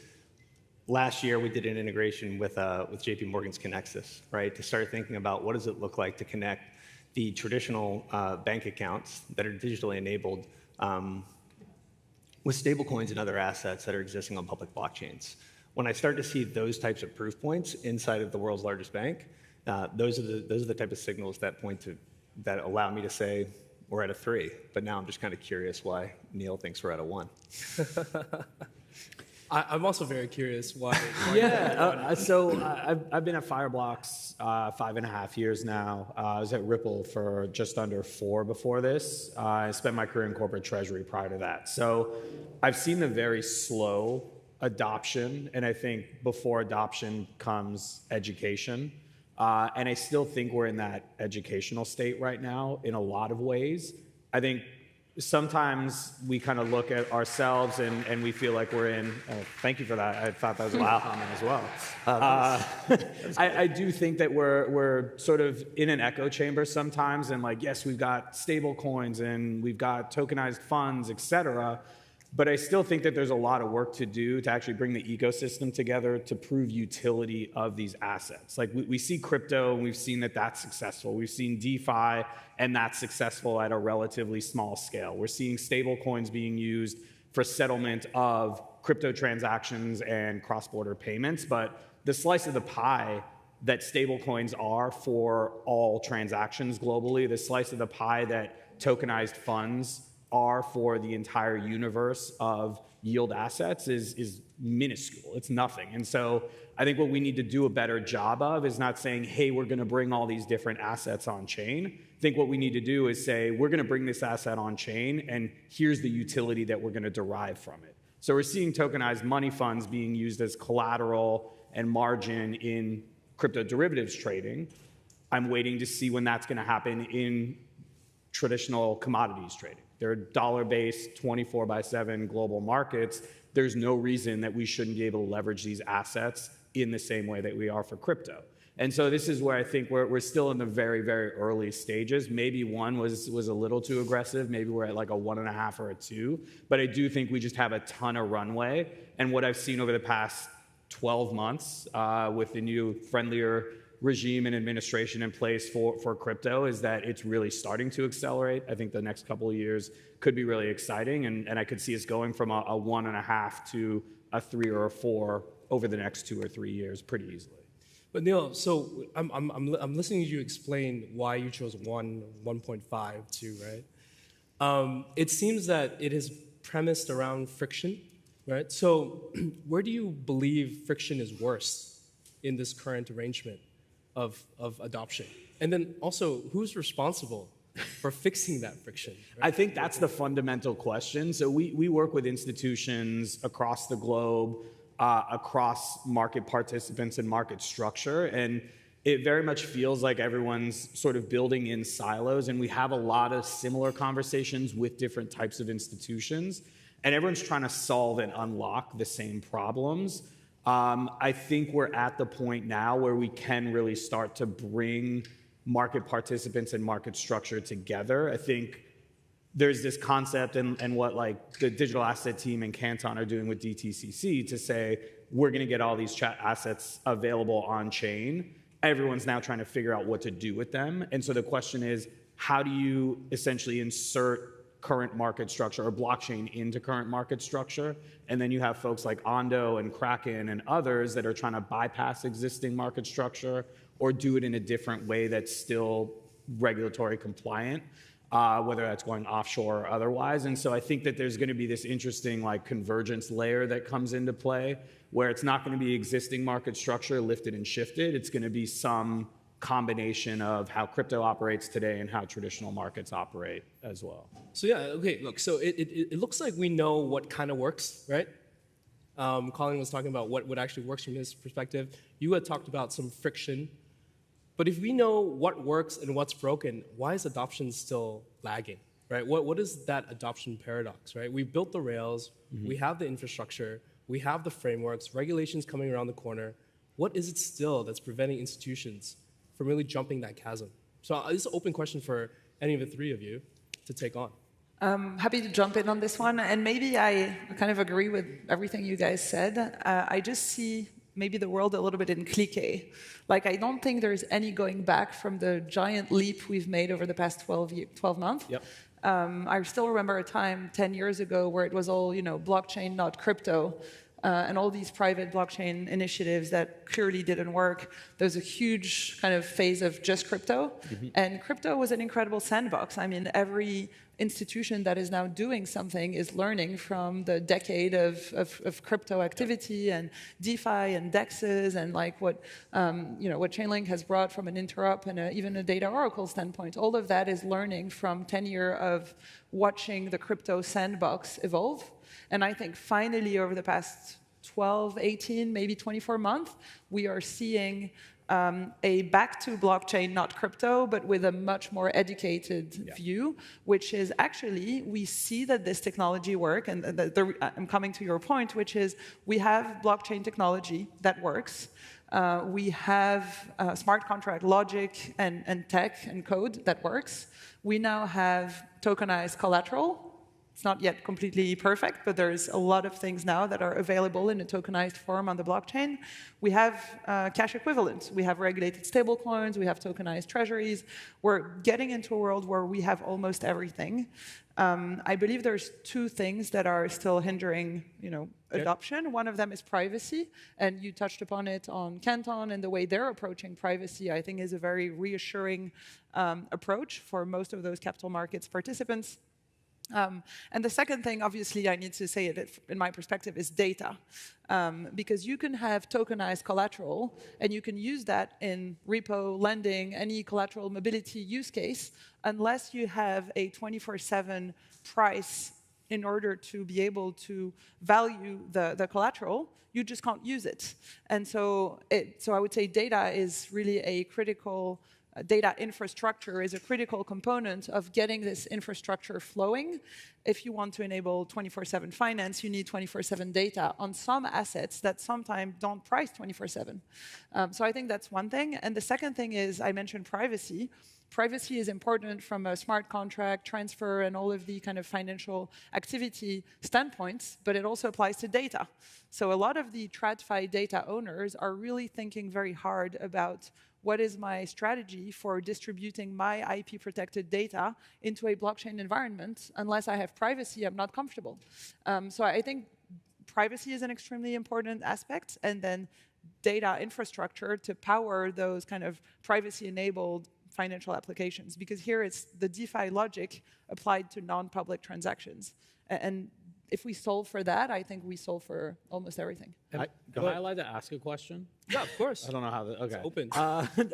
Speaker 12: last year we did an integration with JP Morgan's Connective, right? To start thinking about what does it look like to connect the traditional bank accounts that are digitally enabled with stablecoins and other assets that are existing on public blockchains. When I start to see those types of proof points inside of the world's largest bank, those are the type of signals that allow me to say we're at a 3. But now I'm just kind of curious why Neil thinks we're at a 1.
Speaker 5: I'm also very curious why.
Speaker 13: So I've been at Fireblocks 5.5 years now. I was at Ripple for just under 4 before this. I spent my career in corporate treasury prior to that. So I've seen the very slow adoption, and I think before adoption comes education. And I still think we're in that educational state right now in a lot of ways. I think sometimes we kind of look at ourselves and we feel like we're in, thank you for that. I thought that was a wow comment as well. I do think that we're sort of in an echo chamber sometimes, and like, yes, we've got stable coins and we've got tokenized funds, et cetera. But I still think that there's a lot of work to do to actually bring the ecosystem together to prove utility of these assets. Like we see crypto and we've seen that that's successful. We've seen DeFi and that's successful at a relatively small scale. We're seeing stable coins being used for settlement of crypto transactions and cross-border payments. But the slice of the pie that stable coins are for all transactions globally, the slice of the pie that tokenized funds are for the entire universe of yield assets is minuscule. It's nothing. And so I think what we need to do a better job of is not saying, hey, we're going to bring all these different assets on chain. I think what we need to do is say, we're going to bring this asset on chain, and here's the utility that we're going to derive from it. So we're seeing tokenized money funds being used as collateral and margin in crypto derivatives trading. I'm waiting to see when that's going to happen in traditional commodities trading. They're dollar-based, 24/7 global markets. There's no reason that we shouldn't be able to leverage these assets in the same way that we are for crypto. And so this is where I think we're still in the very, very early stages. Maybe one was a little too aggressive. Maybe we're at like a 1.5 or a 2. But I do think we just have a ton of runway. And what I've seen over the past 12 months with the new friendlier regime and administration in place for crypto is that it's really starting to accelerate. I think the next couple of years could be really exciting. And I could see us going from a 1.5 to a 3 or a 4 over the next 2 or 3 years pretty easily.
Speaker 5: But Neil, so I'm listening to you explain why you chose 1, 1.5, 2, right? It seems that it is premised around friction, right? So where do you believe friction is worse in this current arrangement of adoption? And then also, who's responsible for fixing that friction? Right?
Speaker 13: I think that's the fundamental question. So we work with institutions across the globe, across market participants and market structure. And it very much feels like everyone's sort of building in silos. And we have a lot of similar conversations with different types of institutions. And everyone's trying to solve and unlock the same problems. I think we're at the point now where we can really start to bring market participants and market structure together. I think there's this concept and what like the digital asset team and Canton are doing with DTCC to say, we're going to get all these assets available on chain. Everyone's now trying to figure out what to do with them. And so the question is, how do you essentially insert current market structure or blockchain into current market structure? And then you have folks like Ondo and Kraken and others that are trying to bypass existing market structure or do it in a different way that's still regulatory compliant. Whether that's going offshore or otherwise. And so I think that there's going to be this interesting like convergence layer that comes into play where it's not going to be existing market structure lifted and shifted. It's going to be some combination of how crypto operates today and how traditional markets operate as well.
Speaker 5: So yeah, okay, look, so it looks like we know what kind of works, right? Colin was talking about what actually works from his perspective. You had talked about some friction. But if we know what works and what's broken, why is adoption still lagging, right? What is that adoption paradox, right? We've built the rails, we have the infrastructure, we have the frameworks, regulations coming around the corner. What is it still that's preventing institutions from really jumping that chasm? So this is an open question for any of the three of you to take on.
Speaker 14: Happy to jump in on this one. And maybe I kind of agree with everything you guys said. I just see maybe the world a little bit in cliché. Like, I don't think there's any going back from the giant leap we've made over the past 12 months.
Speaker 5: Yep.
Speaker 14: I still remember a time 10 years ago where it was all, blockchain, not crypto, and all these private blockchain initiatives that clearly didn't work. There was a huge kind of phase of just crypto, and crypto was an incredible sandbox. I mean, every institution that is now doing something is learning from the decade of crypto activity and DeFi and DEXs and like what Chainlink has brought from an interop and even a data oracle standpoint. All of that is learning from 10 years of watching the crypto sandbox evolve. And I think finally over the past 12, 18, maybe 24 months, we are seeing a back to blockchain, not crypto, but with a much more educated view, which is actually, we see that this technology works, and I'm coming to your point, which is we have blockchain technology that works. We have smart contract logic and tech and code that works. We now have tokenized collateral. It's not yet completely perfect, but there's a lot of things now that are available in a tokenized form on the blockchain. We have cash equivalents. We have regulated stablecoins. We have tokenized treasuries. We're getting into a world where we have almost everything. I believe there's two things that are still hindering, adoption. One of them is privacy, and you touched upon it on Canton, and the way they're approaching privacy, I think, is a very reassuring approach for most of those capital markets participants. And the second thing, obviously, I need to say it in my perspective, is data. Because you can have tokenized collateral, and you can use that in repo, lending, any collateral mobility use case, unless you have a 24/7 price in order to be able to value the collateral, you just can't use it. And so I would say data is really a critical data infrastructure is a critical component of getting this infrastructure flowing. If you want to enable 24/7 finance, you need 24/7 data on some assets that sometimes don't price 24/7. So I think that's one thing. And the second thing is, I mentioned privacy. Privacy is important from a smart contract, transfer, and all of the kind of financial activity standpoints, but it also applies to data. So a lot of the TradFi data owners are really thinking very hard about what is my strategy for distributing my IP-protected data into a blockchain environment. Unless I have privacy, I'm not comfortable. So I think privacy is an extremely important aspect, and then data infrastructure to power those kind of privacy-enabled financial applications, because here it's the DeFi logic applied to non-public transactions. And if we solve for that, I think we solve for almost everything.
Speaker 13: Am I allowed to ask a question?
Speaker 5: Yeah, of course.
Speaker 13: I don't know how. Okay.
Speaker 5: It's open.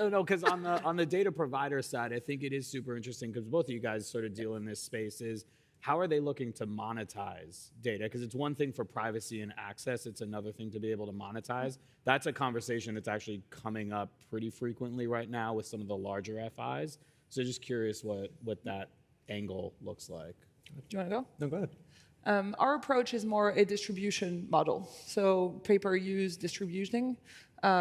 Speaker 13: No, because on the data provider side, I think it is super interesting because both of you guys sort of deal in this space. Is how are they looking to monetize data? Because it's one thing for privacy and access, it's another thing to be able to monetize. That's a conversation that's actually coming up pretty frequently right now with some of the larger FIs. So just curious what that angle looks like.
Speaker 14: Do you want to go?
Speaker 12: No, go ahead.
Speaker 14: Our approach is more a distribution model. So pay-per-use distributing,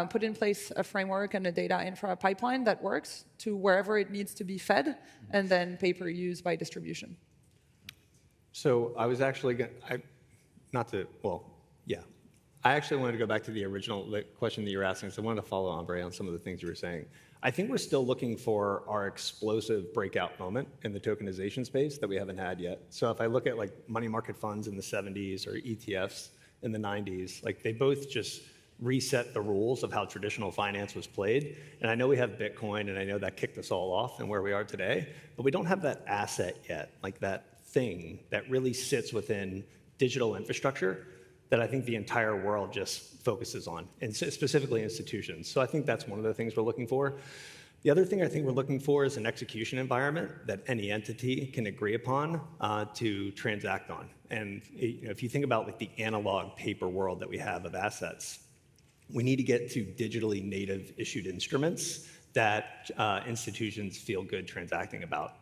Speaker 14: put in place a framework and a data infra pipeline that works to wherever it needs to be fed, and then pay-per-use by distribution.
Speaker 12: So I was actually going to, I actually wanted to go back to the original question that you were asking, so I wanted to follow Andre on some of the things you were saying. I think we're still looking for our explosive breakout moment in the tokenization space that we haven't had yet. So if I look at like money market funds in the 70s or ETFs in the 90s, like they both just reset the rules of how traditional finance was played. And I know we have Bitcoin, and I know that kicked us all off and where we are today, but we don't have that asset yet, like that thing that really sits within digital infrastructure that I think the entire world just focuses on, and specifically institutions. So I think that's one of the things we're looking for. The other thing I think we're looking for is an execution environment that any entity can agree upon to transact on. And if you think about like the analog paper world that we have of assets, we need to get to digitally native issued instruments that institutions feel good transacting about.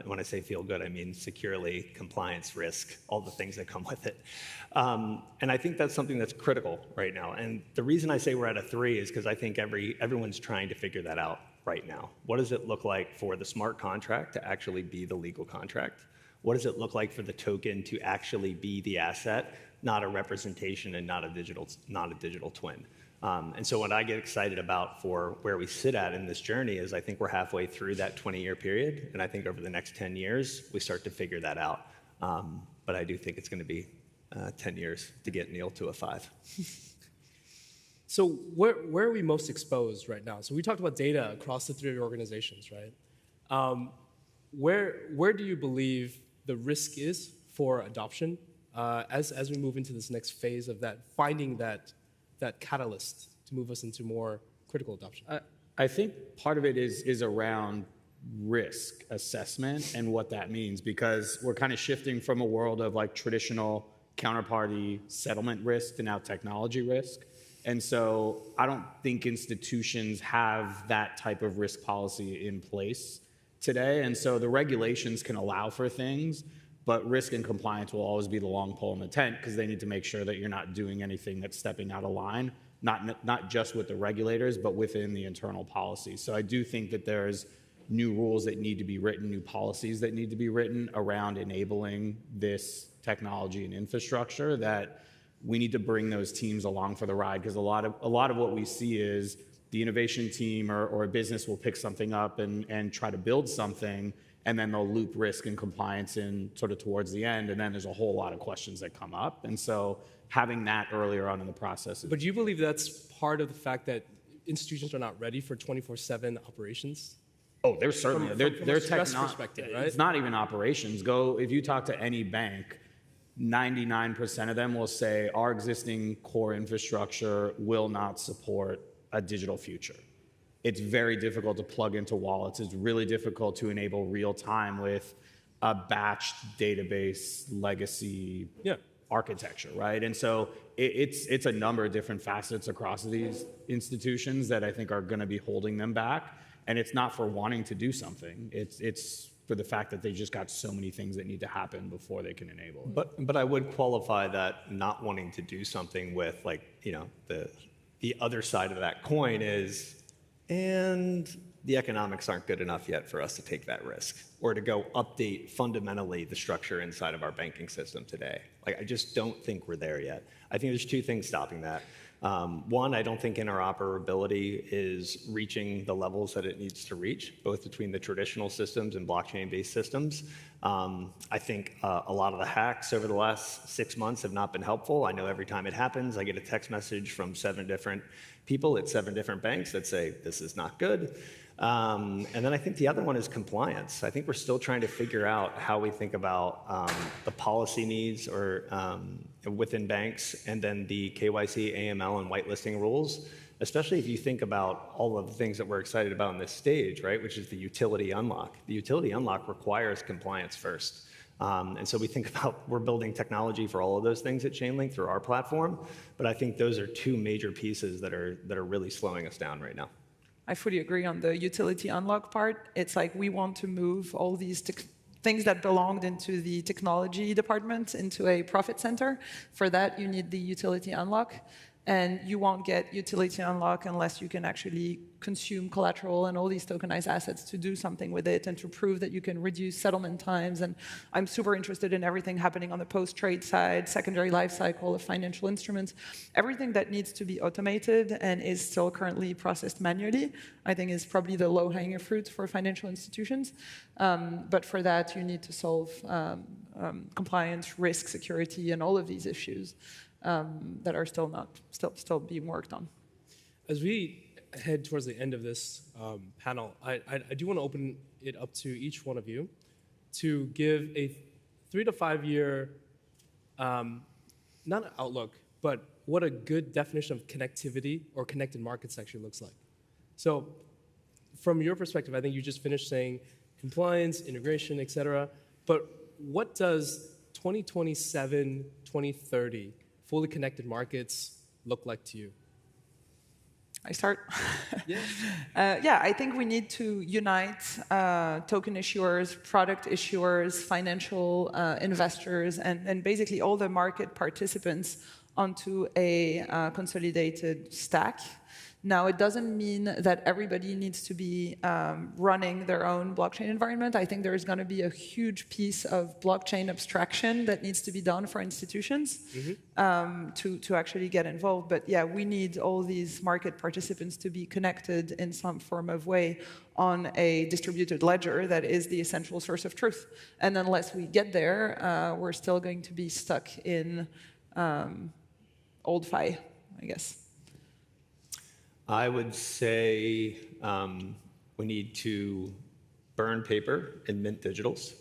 Speaker 12: When I say feel good, I mean securely, compliance, risk, all the things that come with it. And I think that's something that's critical right now. And the reason I say we're at a 3 is because I think everyone's trying to figure that out right now. What does it look like for the smart contract to actually be the legal contract? What does it look like for the token to actually be the asset, not a representation and not a digital twin? And so what I get excited about for where we sit at in this journey is I think we're halfway through that 20-year period, and I think over the next 10 years, we start to figure that out. But I do think it's going to be 10 years to get Neil to a 5.
Speaker 5: So where are we most exposed right now? So we talked about data across the 3 organizations, right? Where do you believe the risk is for adoption as we move into this next phase of that, finding that catalyst to move us into more critical adoption?
Speaker 13: I think part of it is around risk assessment and what that means, because we're kind of shifting from a world of like traditional counterparty settlement risk to now technology risk. And so I don't think institutions have that type of risk policy in place today. And so the regulations can allow for things, but risk and compliance will always be the long pole in the tent because they need to make sure that you're not doing anything that's stepping out of line, not just with the regulators, but within the internal policy. So I do think that there's new rules that need to be written, new policies that need to be written around enabling this technology and infrastructure, that we need to bring those teams along for the ride, because a lot of what we see is the innovation team or a business will pick something up and try to build something, and then they'll loop risk and compliance in sort of towards the end, and then there's a whole lot of questions that come up. And so having that earlier on in the process.
Speaker 5: But do you believe that's part of the fact that institutions are not ready for 24/7 operations?
Speaker 13: Oh, they're certainly
Speaker 5: from a stress perspective, right?
Speaker 13: It's not even operations. If you talk to any bank, 99% of them will say our existing core infrastructure will not support a digital future. It's very difficult to plug into wallets. It's really difficult to enable real time with a batched database legacy architecture, right? And so it's a number of different facets across these institutions that I think are going to be holding them back. And it's not for wanting to do something. It's for the fact that they just got so many things that need to happen before they can enable it.
Speaker 12: But I would qualify that not wanting to do something with, like, you know, the other side of that coin is, and the economics aren't good enough yet for us to take that risk or to go update fundamentally the structure inside of our banking system today. Like, I just don't think we're there yet. I think there's two things stopping that. One, I don't think interoperability is reaching the levels that it needs to reach, both between the traditional systems and blockchain-based systems. I think a lot of the hacks over the last 6 months have not been helpful. I know every time it happens, I get a text message from 7 different people at 7 different banks that say, this is not good. And then I think the other one is compliance. I think we're still trying to figure out how we think about the policy needs or within banks, and then the KYC, AML, and whitelisting rules, especially if you think about all of the things that we're excited about on this stage, right, which is the utility unlock. The utility unlock requires compliance first. And so we think about, we're building technology for all of those things at Chainlink through our platform, but I think those are two major pieces that are really slowing us down right now.
Speaker 14: I fully agree on the utility unlock part. It's like we want to move all these things that belonged into the technology department into a profit center. For that, you need the utility unlock. And you won't get utility unlock unless you can actually consume collateral and all these tokenized assets to do something with it and to prove that you can reduce settlement times. And I'm super interested in everything happening on the post-trade side, secondary life cycle of financial instruments. Everything that needs to be automated and is still currently processed manually, I think is probably the low-hanging fruit for financial institutions. But for that, you need to solve compliance, risk, security, and all of these issues. That are still being worked on. As we head towards the end of this panel, I do want to open it up to each one of you to give a 3 to 5 year, not an outlook, but what a good definition of connectivity or connected markets actually looks like. So from your perspective, I think you just finished saying compliance, integration, et cetera, but what does 2027, 2030 fully connected markets look like to you? I start? Yeah, I think we need to unite token issuers, product issuers, financial investors, and basically all the market participants onto a consolidated stack. Now, it doesn't mean that everybody needs to be running their own blockchain environment. I think there's going to be a huge piece of blockchain abstraction that needs to be done for institutions to actually get involved. But yeah, we need all these market participants to be connected in some form of way on a distributed ledger that is the essential source of truth. And unless we get there, we're still going to be stuck in old FI, I guess.
Speaker 12: I would say we need to burn paper and mint digitals.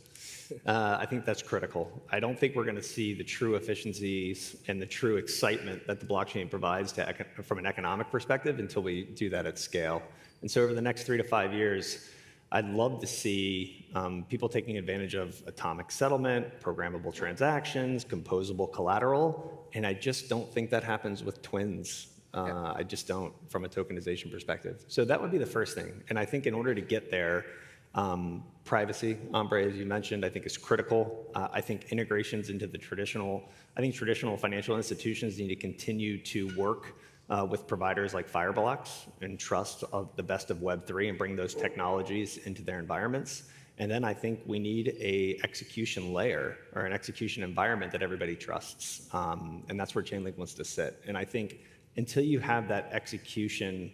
Speaker 12: I think that's critical. I don't think we're going to see the true efficiencies and the true excitement that the blockchain provides from an economic perspective until we do that at scale. And so over the next 3 to 5 years, I'd love to see people taking advantage of atomic settlement, programmable transactions, composable collateral, and I just don't think that happens with twins. I just don't, from a tokenization perspective. So that would be the first thing. And I think in order to get there, privacy, Ambre, as you mentioned, I think is critical. I think integrations into the traditional financial institutions need to continue to work with providers like Fireblocks and trust of the best of Web3 and bring those technologies into their environments. And then I think we need a execution layer or an execution environment that everybody trusts. And that's where Chainlink wants to sit. And I think until you have that execution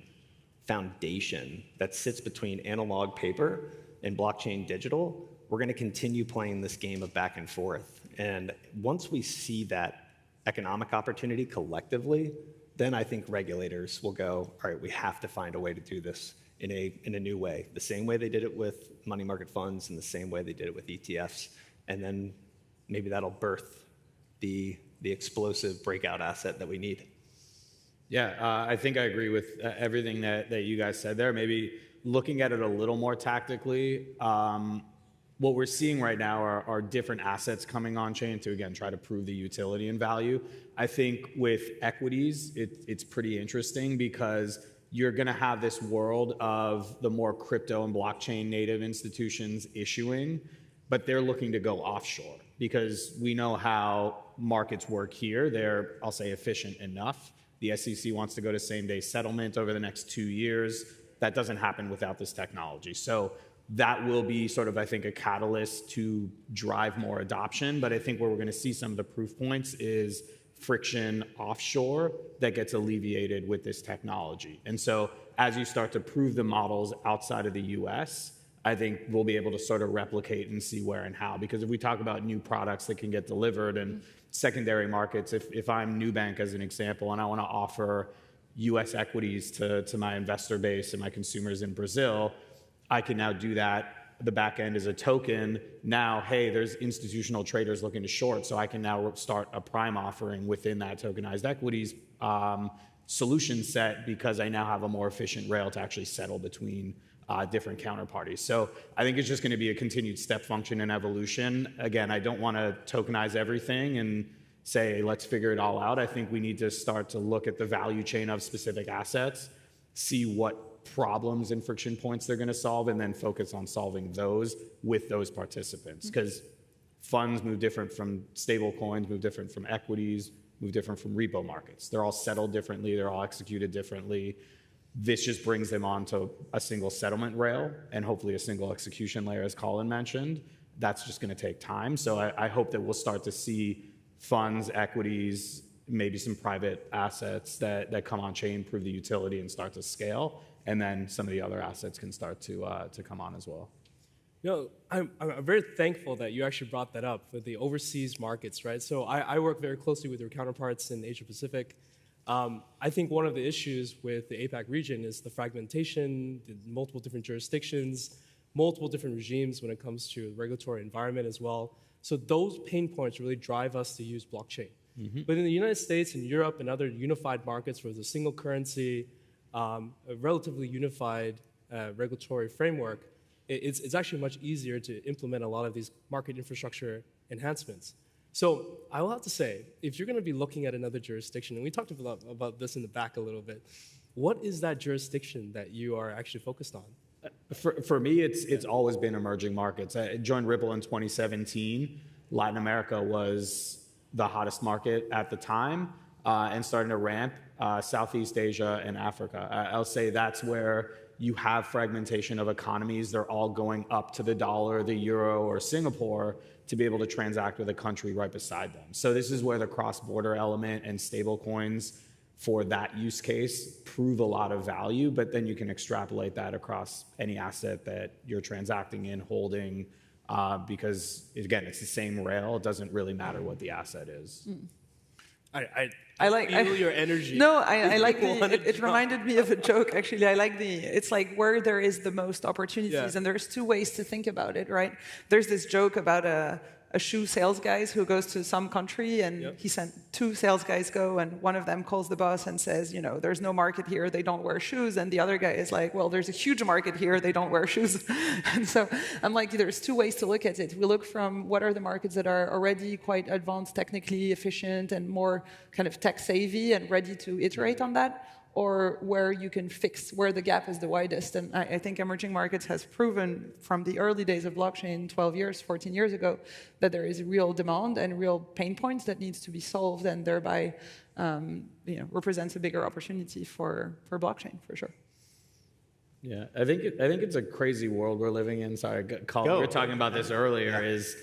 Speaker 12: foundation that sits between analog paper and blockchain digital, we're going to continue playing this game of back and forth. And once we see that economic opportunity collectively, then I think regulators will go, all right, we have to find a way to do this in a new way, the same way they did it with money market funds and the same way they did it with ETFs. And then maybe that'll birth the explosive breakout asset that we need.
Speaker 13: Yeah, I think I agree with everything that you guys said there. Maybe looking at it a little more tactically, what we're seeing right now are different assets coming on chain to, again, try to prove the utility and value. I think with equities, it's pretty interesting because you're going to have this world of the more crypto and blockchain native institutions issuing, but they're looking to go offshore because we know how markets work here. They're, I'll say, efficient enough. The SEC wants to go to same-day settlement over the next 2 years. That doesn't happen without this technology. So that will be sort of, I think, a catalyst to drive more adoption. But I think where we're going to see some of the proof points is friction offshore that gets alleviated with this technology. And so as you start to prove the models outside of the US, I think we'll be able to sort of replicate and see where and how. Because if we talk about new products that can get delivered and secondary markets, if I'm Nubank as an example, and I want to offer US equities to my investor base and my consumers in Brazil, I can now do that. The back end is a token. Now, hey, there's institutional traders looking to short, so I can now start a prime offering within that tokenized equities solution set because I now have a more efficient rail to actually settle between different counterparties. So I think it's just going to be a continued step function and evolution. Again, I don't want to tokenize everything and say, let's figure it all out. I think we need to start to look at the value chain of specific assets, see what problems and friction points they're going to solve, and then focus on solving those with those participants. Because funds move different from stable coins, move different from equities, move different from repo markets. They're all settled differently. They're all executed differently. This just brings them onto a single settlement rail and hopefully a single execution layer, as Colin mentioned. That's just going to take time. So I hope that we'll start to see funds, equities, maybe some private assets that come on chain, prove the utility, and start to scale. And then some of the other assets can start to come on as well.
Speaker 5: You know, I'm very thankful that you actually brought that up with the overseas markets, right? So I work very closely with your counterparts in Asia Pacific. I think one of the issues with the APAC region is the fragmentation, the multiple different jurisdictions, multiple different regimes when it comes to the regulatory environment as well. So those pain points really drive us to use blockchain. But in the United States and Europe and other unified markets where there's a single currency, a relatively unified regulatory framework, it's actually much easier to implement a lot of these market infrastructure enhancements. So I will have to say, if you're going to be looking at another jurisdiction, and we talked about this in the back a little bit, what is that jurisdiction that you are actually focused on?
Speaker 13: For me, it's always been emerging markets. I joined Ripple in 2017. Latin America was the hottest market at the time and starting to ramp. Southeast Asia and Africa. I'll say that's where you have fragmentation of economies. They're all going up to the dollar, the euro, or Singapore to be able to transact with a country right beside them. So this is where the cross-border element and stable coins for that use case prove a lot of value, but then you can extrapolate that across any asset that you're transacting in, holding, because again, it's the same rail. It doesn't really matter what the asset is.
Speaker 5: I feel your energy.
Speaker 14: No, I like it reminded me of a joke, actually. It's like where there is the most opportunities, and there's two ways to think about it, right? There's this joke about a shoe sales guy who goes to some country, and he sent two sales guys go, and one of them calls the boss and says, you know, there's no market here, they don't wear shoes, and the other guy is like, well, there's a huge market here, they don't wear shoes. And so I'm like, there's two ways to look at it. We look from what are the markets that are already quite advanced, technically efficient, and more kind of tech savvy and ready to iterate on that, or where you can fix where the gap is the widest. And I think emerging markets has proven from the early days of blockchain 12 years, 14 years ago, that there is real demand and real pain points that needs to be solved, and thereby represents a bigger opportunity for blockchain, for sure.
Speaker 13: Yeah, I think it's a crazy world we're living in. Sorry, Colin, we were talking about this earlier, is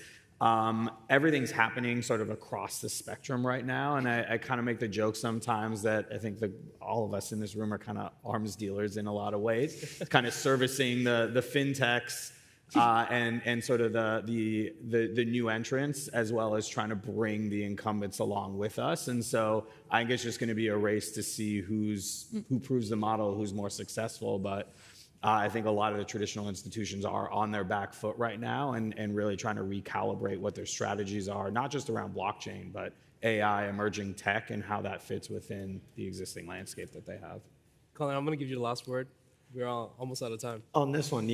Speaker 13: everything's happening sort of across the spectrum right now. And I kind of make the joke sometimes that I think all of us in this room are kind of arms dealers in a lot of ways, kind of servicing the fintechs and sort of the new entrants, as well as trying to bring the incumbents along with us. And so I think it's just going to be a race to see who proves the model, who's more successful. But I think a lot of the traditional institutions are on their back foot right now and really trying to recalibrate what their strategies are, not just around blockchain, but AI, emerging tech, and how that fits within the existing landscape that they have.
Speaker 5: Colin, I'm going to give you the last word. We're almost out of time.
Speaker 12: On this one,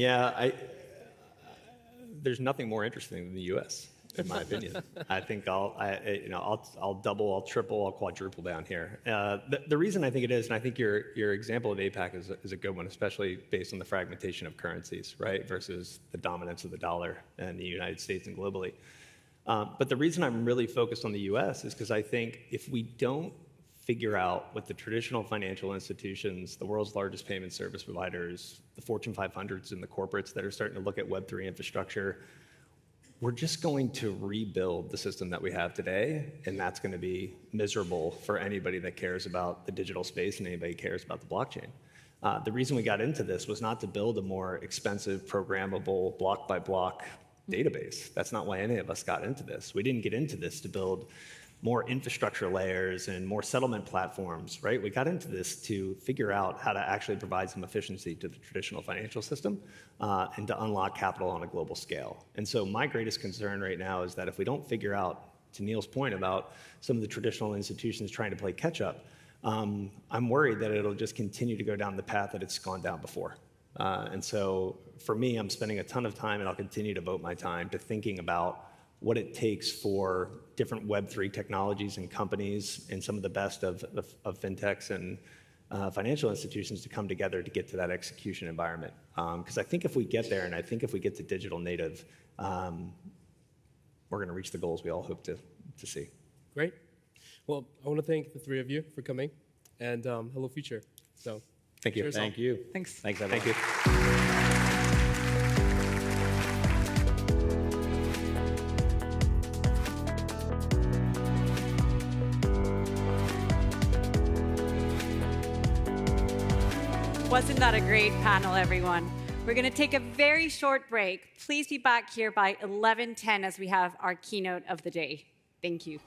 Speaker 12: there's nothing more interesting than the U.S. in my opinion. I think I'll double, I'll triple, I'll quadruple down here. The reason I think it is, and I think your example of APAC is a good one, especially based on the fragmentation of currencies, right, versus the dominance of the dollar in the United States and globally. But the reason I'm really focused on the US is because I think if we don't figure out what the traditional financial institutions, the world's largest payment service providers, the Fortune 500s and the corporates that are starting to look at Web3 infrastructure, we're just going to rebuild the system that we have today, and that's going to be miserable for anybody that cares about the digital space and anybody cares about the blockchain. The reason we got into this was not to build a more expensive, programmable, block-by-block database. That's not why any of us got into this. We didn't get into this to build more infrastructure layers and more settlement platforms, right? We got into this to figure out how to actually provide some efficiency to the traditional financial system and to unlock capital on a global scale. And so my greatest concern right now is that if we don't figure out, to Neil's point about some of the traditional institutions trying to play catch up, I'm worried that it'll just continue to go down the path that it's gone down before. And so for me, I'm spending a ton of time, and I'll continue to devote my time to thinking about what it takes for different Web3 technologies and companies and some of the best of fintechs and financial institutions to come together to get to that execution environment. Because I think if we get there, and I think if we get to digital native, we're going to reach the goals we all hope to see.
Speaker 5: Great. Well, I want to thank the three of you for coming, and hello, future. So,
Speaker 12: thank you.
Speaker 13: Thank you.
Speaker 14: Thanks.
Speaker 13: Thanks, everyone.
Speaker 12: Thank you.
Speaker 6: Wasn't that a great panel, everyone? We're going to take a very short break. Please be back here by 11:10 as we have our keynote of the day. Thank you.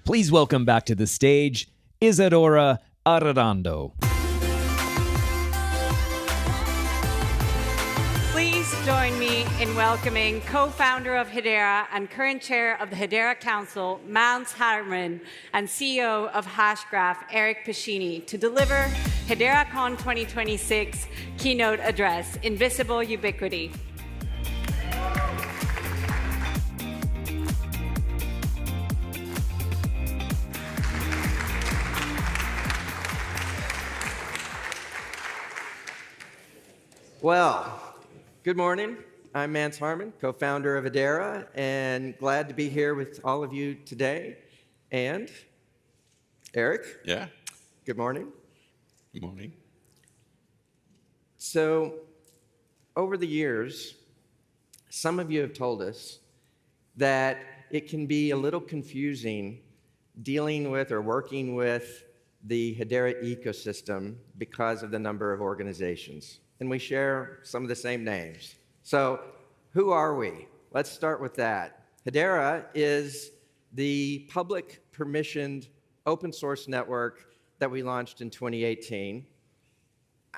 Speaker 4: Please welcome back to the stage Isadora Arredondo.
Speaker 6: Please join me in welcoming co-founder of Hedera and current chair of the Hedera Council, Mounts Harriman, and CEO of Hashgraph, Eric Pescini, to deliver HederaCon 2026 keynote address, Invisible Ubiquity.
Speaker 15: Well, good morning. I'm Mance Harmon, co-founder of Hedera, and glad to be here with all of you today. And Eric?
Speaker 16: Yeah.
Speaker 15: Good morning.
Speaker 16: Good morning.
Speaker 15: So, over the years, some of you have told us that it can be a little confusing dealing with or working with the Hedera ecosystem because of the number of organizations. And we share some of the same names. So who are we? Let's start with that. Hedera is the public permissioned open source network that we launched in 2018.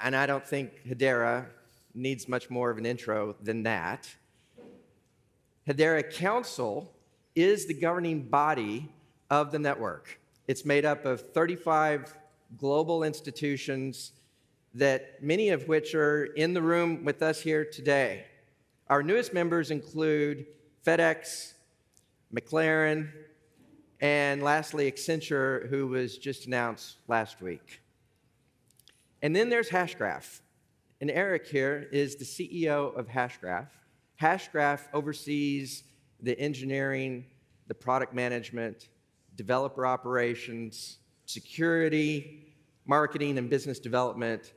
Speaker 15: And I don't think Hedera needs much more of an intro than that. Hedera Council is the governing body of the network. It's made up of 35 global institutions that many of which are in the room with us here today. Our newest members include FedEx, McLaren, and lastly, Accenture, who was just announced last week. And then there's Hashgraph. And Eric here is the CEO of Hashgraph. Hashgraph oversees the engineering, the product management, developer operations, security, marketing, and business development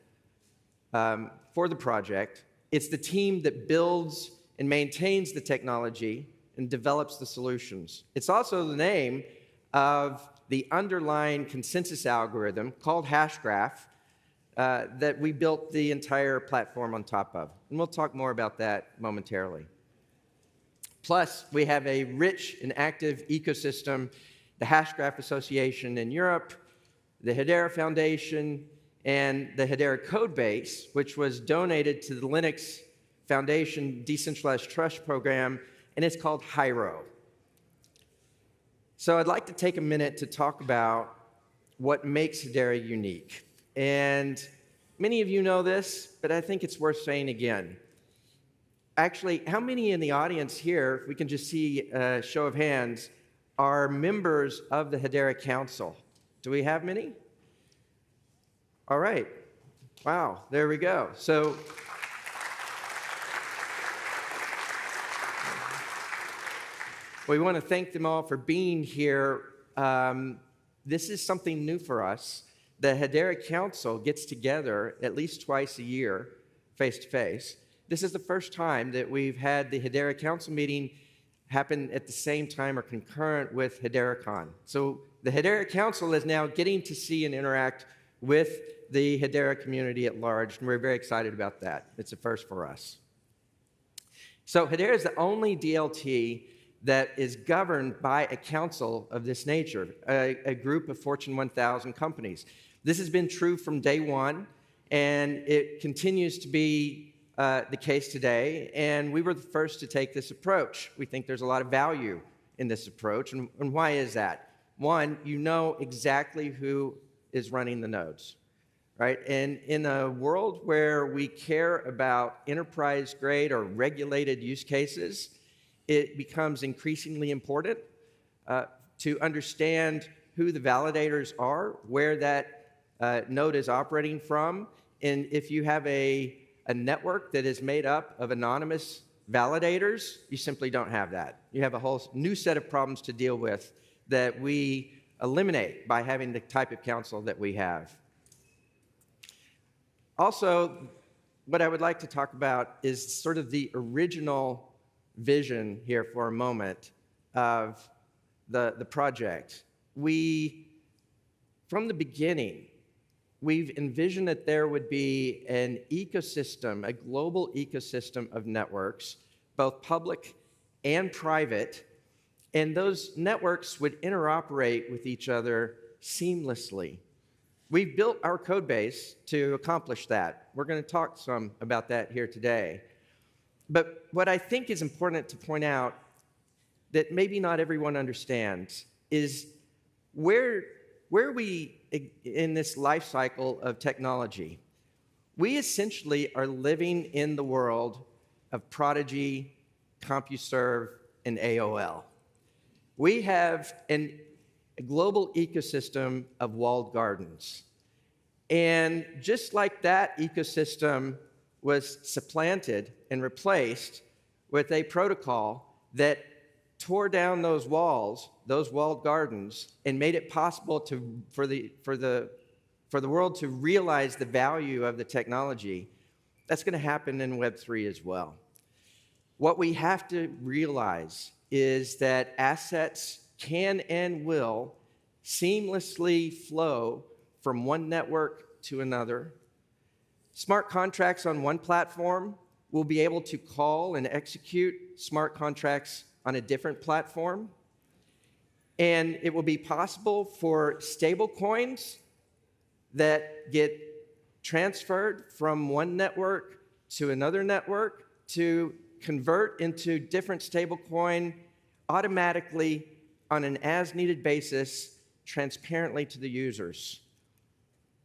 Speaker 15: for the project. It's the team that builds and maintains the technology and develops the solutions. It's also the name of the underlying consensus algorithm called Hashgraph that we built the entire platform on top of. And we'll talk more about that momentarily. Plus, we have a rich and active ecosystem, the Hashgraph Association in Europe, the Hedera Foundation, and the Hedera Codebase, which was donated to the Linux Foundation Decentralized Trust Program, and it's called Hyro. So I'd like to take a minute to talk about what makes Hedera unique. And many of you know this, but I think it's worth saying again. Actually, how many in the audience here, if we can just see a show of hands, are members of the Hedera Council? Do we have many? All right. Wow, there we go. So we want to thank them all for being here. This is something new for us. The Hedera Council gets together at least twice a year, face-to-face. This is the first time that we've had the Hedera Council meeting happen at the same time or concurrent with HederaCon. So the Hedera Council is now getting to see and interact with the Hedera community at large, and we're very excited about that. It's a first for us. So Hedera is the only DLT that is governed by a council of this nature, a group of Fortune 1000 companies. This has been true from day one, and it continues to be the case today, and we were the first to take this approach. We think there's a lot of value in this approach, and why is that? One, you know exactly who is running the nodes, right? And in a world where we care about enterprise-grade or regulated use cases, it becomes increasingly important to understand who the validators are, where that node is operating from, and if you have a network that is made up of anonymous validators, you simply don't have that. You have a whole new set of problems to deal with that we eliminate by having the type of council that we have. Also, what I would like to talk about is sort of the original vision here for a moment of the project. From the beginning, we've envisioned that there would be an ecosystem, a global ecosystem of networks, both public and private, And those networks would interoperate with each other seamlessly. We've built our code base to accomplish that. We're going to talk some about that here today. But what I think is important to point out that maybe not everyone understands is where we in this life cycle of technology. We essentially are living in the world of Prodigy, CompuServe, and AOL. We have a global ecosystem of walled gardens. And just like that ecosystem was supplanted and replaced with a protocol that tore down those walls, those walled gardens, and made it possible for the world to realize the value of the technology, that's going to happen in Web3 as well. What we have to realize is that assets can and will seamlessly flow from one network to another. Smart contracts on one platform will be able to call and execute smart contracts on a different platform. And it will be possible for stable coins that get transferred from one network to another network to convert into different stablecoin automatically on an as-needed basis, transparently to the users.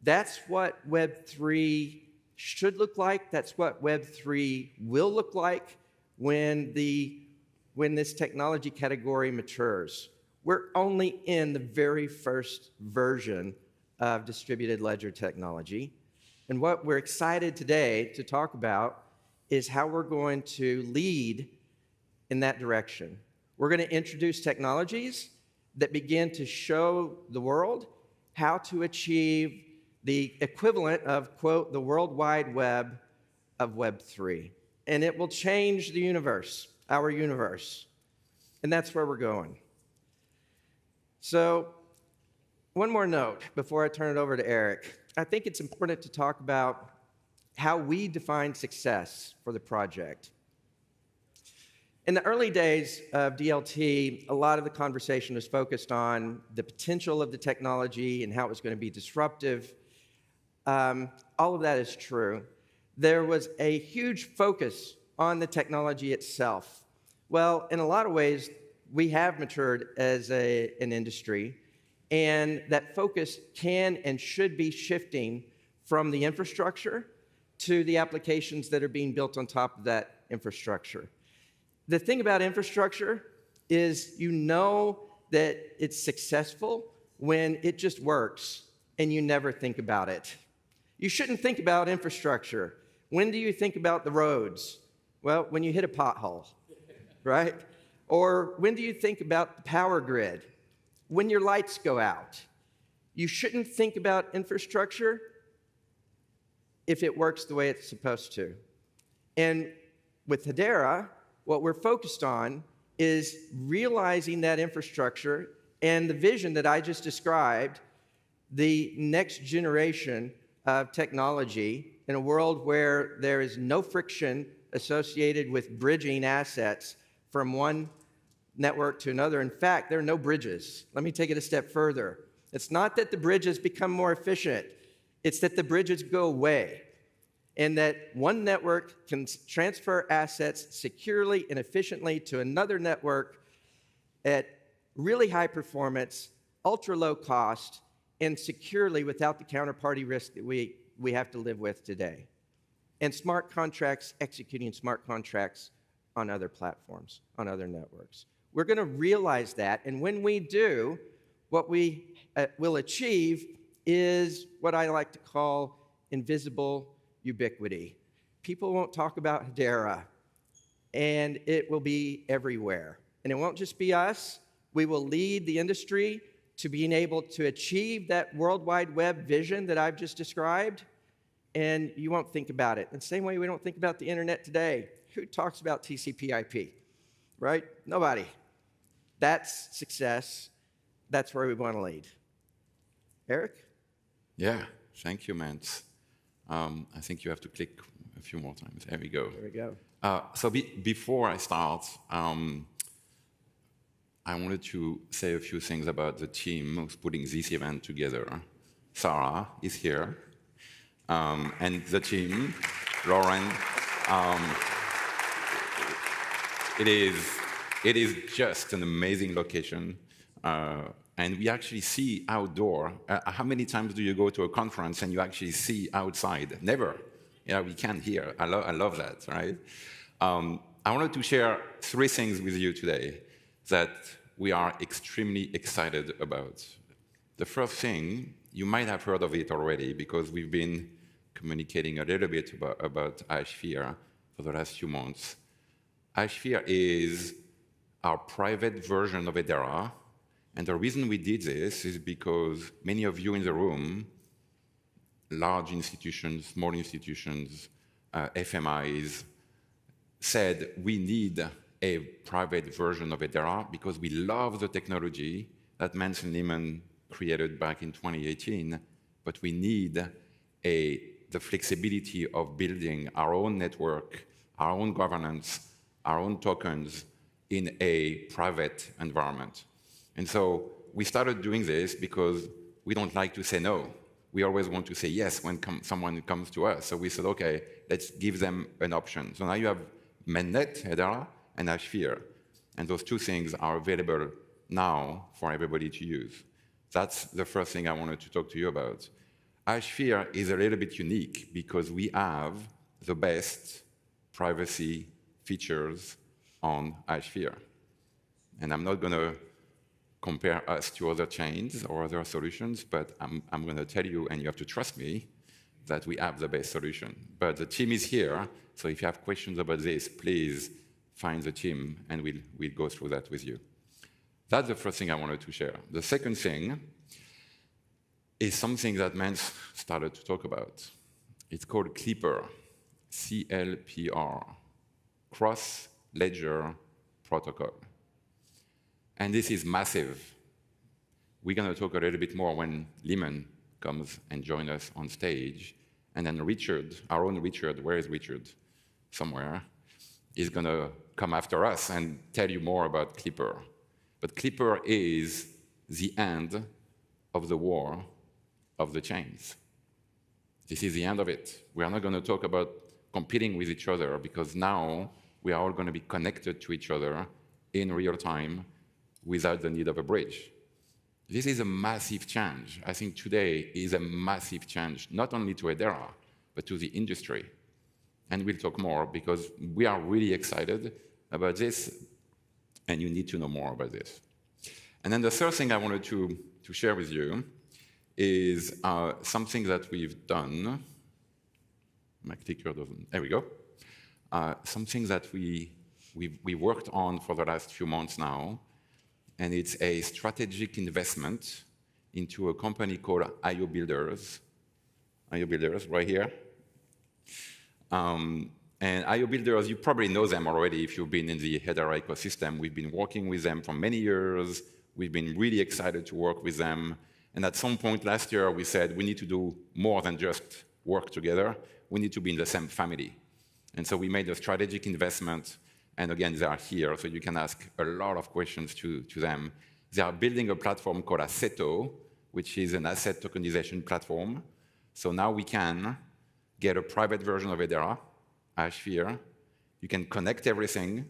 Speaker 15: That's what Web3 should look like. That's what Web3 will look like when this technology category matures. We're only in the very first version of distributed ledger technology. And what we're excited today to talk about is how we're going to lead in that direction. We're going to introduce technologies that begin to show the world how to achieve the equivalent of, quote, the World Wide Web of Web3. And it will change the universe, our universe. And that's where we're going. So, one more note before I turn it over to Eric. I think it's important to talk about how we define success for the project. In the early days of DLT, a lot of the conversation was focused on the potential of the technology and how it was going to be disruptive. All of that is true. There was a huge focus on the technology itself. Well, in a lot of ways, we have matured as an industry, and that focus can and should be shifting from the infrastructure to the applications that are being built on top of that infrastructure. The thing about infrastructure is you know that it's successful when it just works and you never think about it. You shouldn't think about infrastructure. When do you think about the roads? Well, when you hit a pothole, right? Or when do you think about the power grid? When your lights go out. You shouldn't think about infrastructure if it works the way it's supposed to. And with Hedera, what we're focused on is realizing that infrastructure and the vision that I just described, the next generation of technology in a world where there is no friction associated with bridging assets from one network to another. In fact, there are no bridges. Let me take it a step further. It's not that the bridges become more efficient. It's that the bridges go away, and that one network can transfer assets securely and efficiently to another network at really high performance, ultra low cost, and securely without the counterparty risk that we have to live with today. And smart contracts, executing smart contracts on other platforms, on other networks. We're going to realize that, and when we do, what we will achieve is what I like to call invisible ubiquity. People won't talk about Hedera, and it will be everywhere. And it won't just be us. We will lead the industry to being able to achieve that World Wide Web vision that I've just described, and you won't think about it. In the same way we don't think about the internet today. Who talks about TCP/IP, right? Nobody. That's success. That's where we want to lead. Eric?
Speaker 16: Yeah, thank you, Matt. I think you have to click a few more times. There we go.
Speaker 15: There we go.
Speaker 16: So before I start, I wanted to say a few things about the team who's putting this event together. Sarah is here, and the team, Lauren. It is just an amazing location, and we actually see outdoor. How many times do you go to a conference and you actually see outside? Never. Yeah, we can here. I love that, right? I wanted to share 3 things with you today that we are extremely excited about. The first thing, you might have heard of it already because we've been communicating a little bit about HederaCon for the last few months. HederaCon is our private version of Hedera, and the reason we did this is because many of you in the room, large institutions, small institutions, FMIs, said we need a private version of Hedera because we love the technology that Manson Lehman created back in 2018, but we need the flexibility of building our own network, our own governance, our own tokens in a private environment. And so we started doing this because we don't like to say no. We always want to say yes when someone comes to us. So we said, okay, let's give them an option. So now you have mainnet, Hedera, and HederaCon. And those 2 things are available now for everybody to use. That's the first thing I wanted to talk to you about. HederaCon is a little bit unique because we have the best privacy features on HederaCon. And I'm not going to compare us to other chains or other solutions, but I'm going to tell you, and you have to trust me, that we have the best solution. But the team is here, so if you have questions about this, please find the team, and we'll go through that with you. That's the first thing I wanted to share. The second thing is something that Mance started to talk about. It's called Clipper, CLPR, Cross-Ledger Protocol. And this is massive. We're going to talk a little bit more when Lehman comes and joins us on stage. And then Richard, our own Richard, where is Richard? Somewhere, is going to come after us and tell you more about Clipper. But Clipper is the end of the war of the chains. This is the end of it. We are not going to talk about competing with each other because now we are all going to be connected to each other in real time without the need of a bridge. This is a massive change. I think today is a massive change, not only to Hedera, but to the industry. And we'll talk more because we are really excited about this, and you need to know more about this. And then the third thing I wanted to share with you is something that we've done. My clicker doesn't, there we go. Something that we worked on for the last few months now, and it's a strategic investment into a company called IO Builders. IO Builders, right here. And IO Builders, you probably know them already if you've been in the Hedera ecosystem. We've been working with them for many years. We've been really excited to work with them. And at some point last year, we said we need to do more than just work together. We need to be in the same family. And so we made a strategic investment. And again, they are here, so you can ask a lot of questions to them. They are building a platform called Assetto, which is an asset tokenization platform. So now we can get a private version of Hedera, HederaCon. You can connect everything,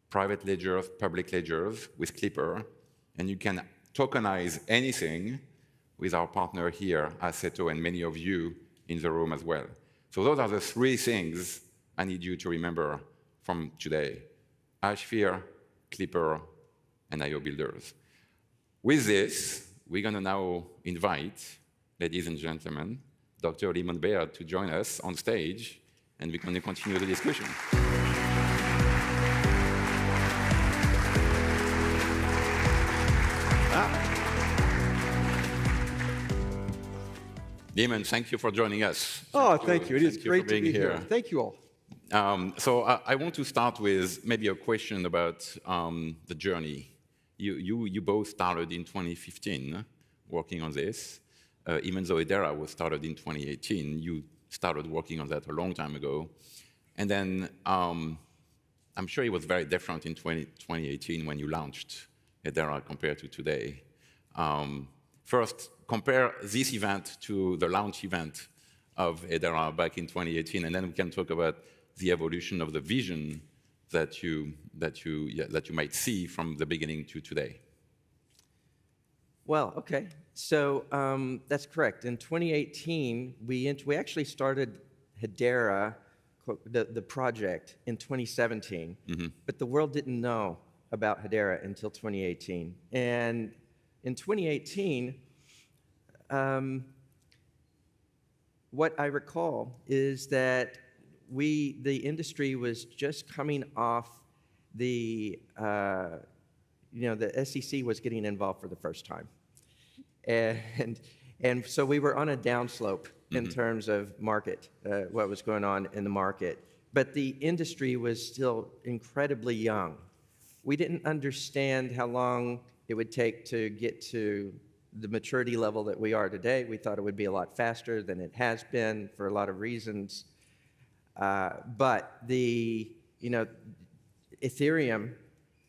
Speaker 16: private ledgers, public ledgers with Clipper, and you can tokenize anything with our partner here, Assetto, and many of you in the room as well. So those are the 3 things I need you to remember from today: HederaCon, Clipper, and IO Builders. With this, we're going to now invite, ladies and gentlemen, Dr. Lehman Baird to join us on stage, and we're going to continue the discussion. Lehman, thank you for joining us.
Speaker 17: Thank you. It is great to be here. Thank you all.
Speaker 16: So I want to start with maybe a question about the journey. You both started in 2015 working on this. Even though Hedera was started in 2018, you started working on that a long time ago. And then I I'm sure it was very different in 2018 when you launched Hedera compared to today. First, compare this event to the launch event of Hedera back in 2018, and then we can talk about the evolution of the vision that you might see from the beginning to today.
Speaker 15: Well, okay. So that's correct. In 2018, we actually started Hedera, the project, in 2017, but the world didn't know about Hedera until 2018. And in 2018, what I recall is that the industry was just coming off the SEC was getting involved for the first time. And so we were on a downslope in terms of market, what was going on in the market. But the industry was still incredibly young. We didn't understand how long it would take to get to the maturity level that we are today. We thought it would be a lot faster than it has been for a lot of reasons. But Ethereum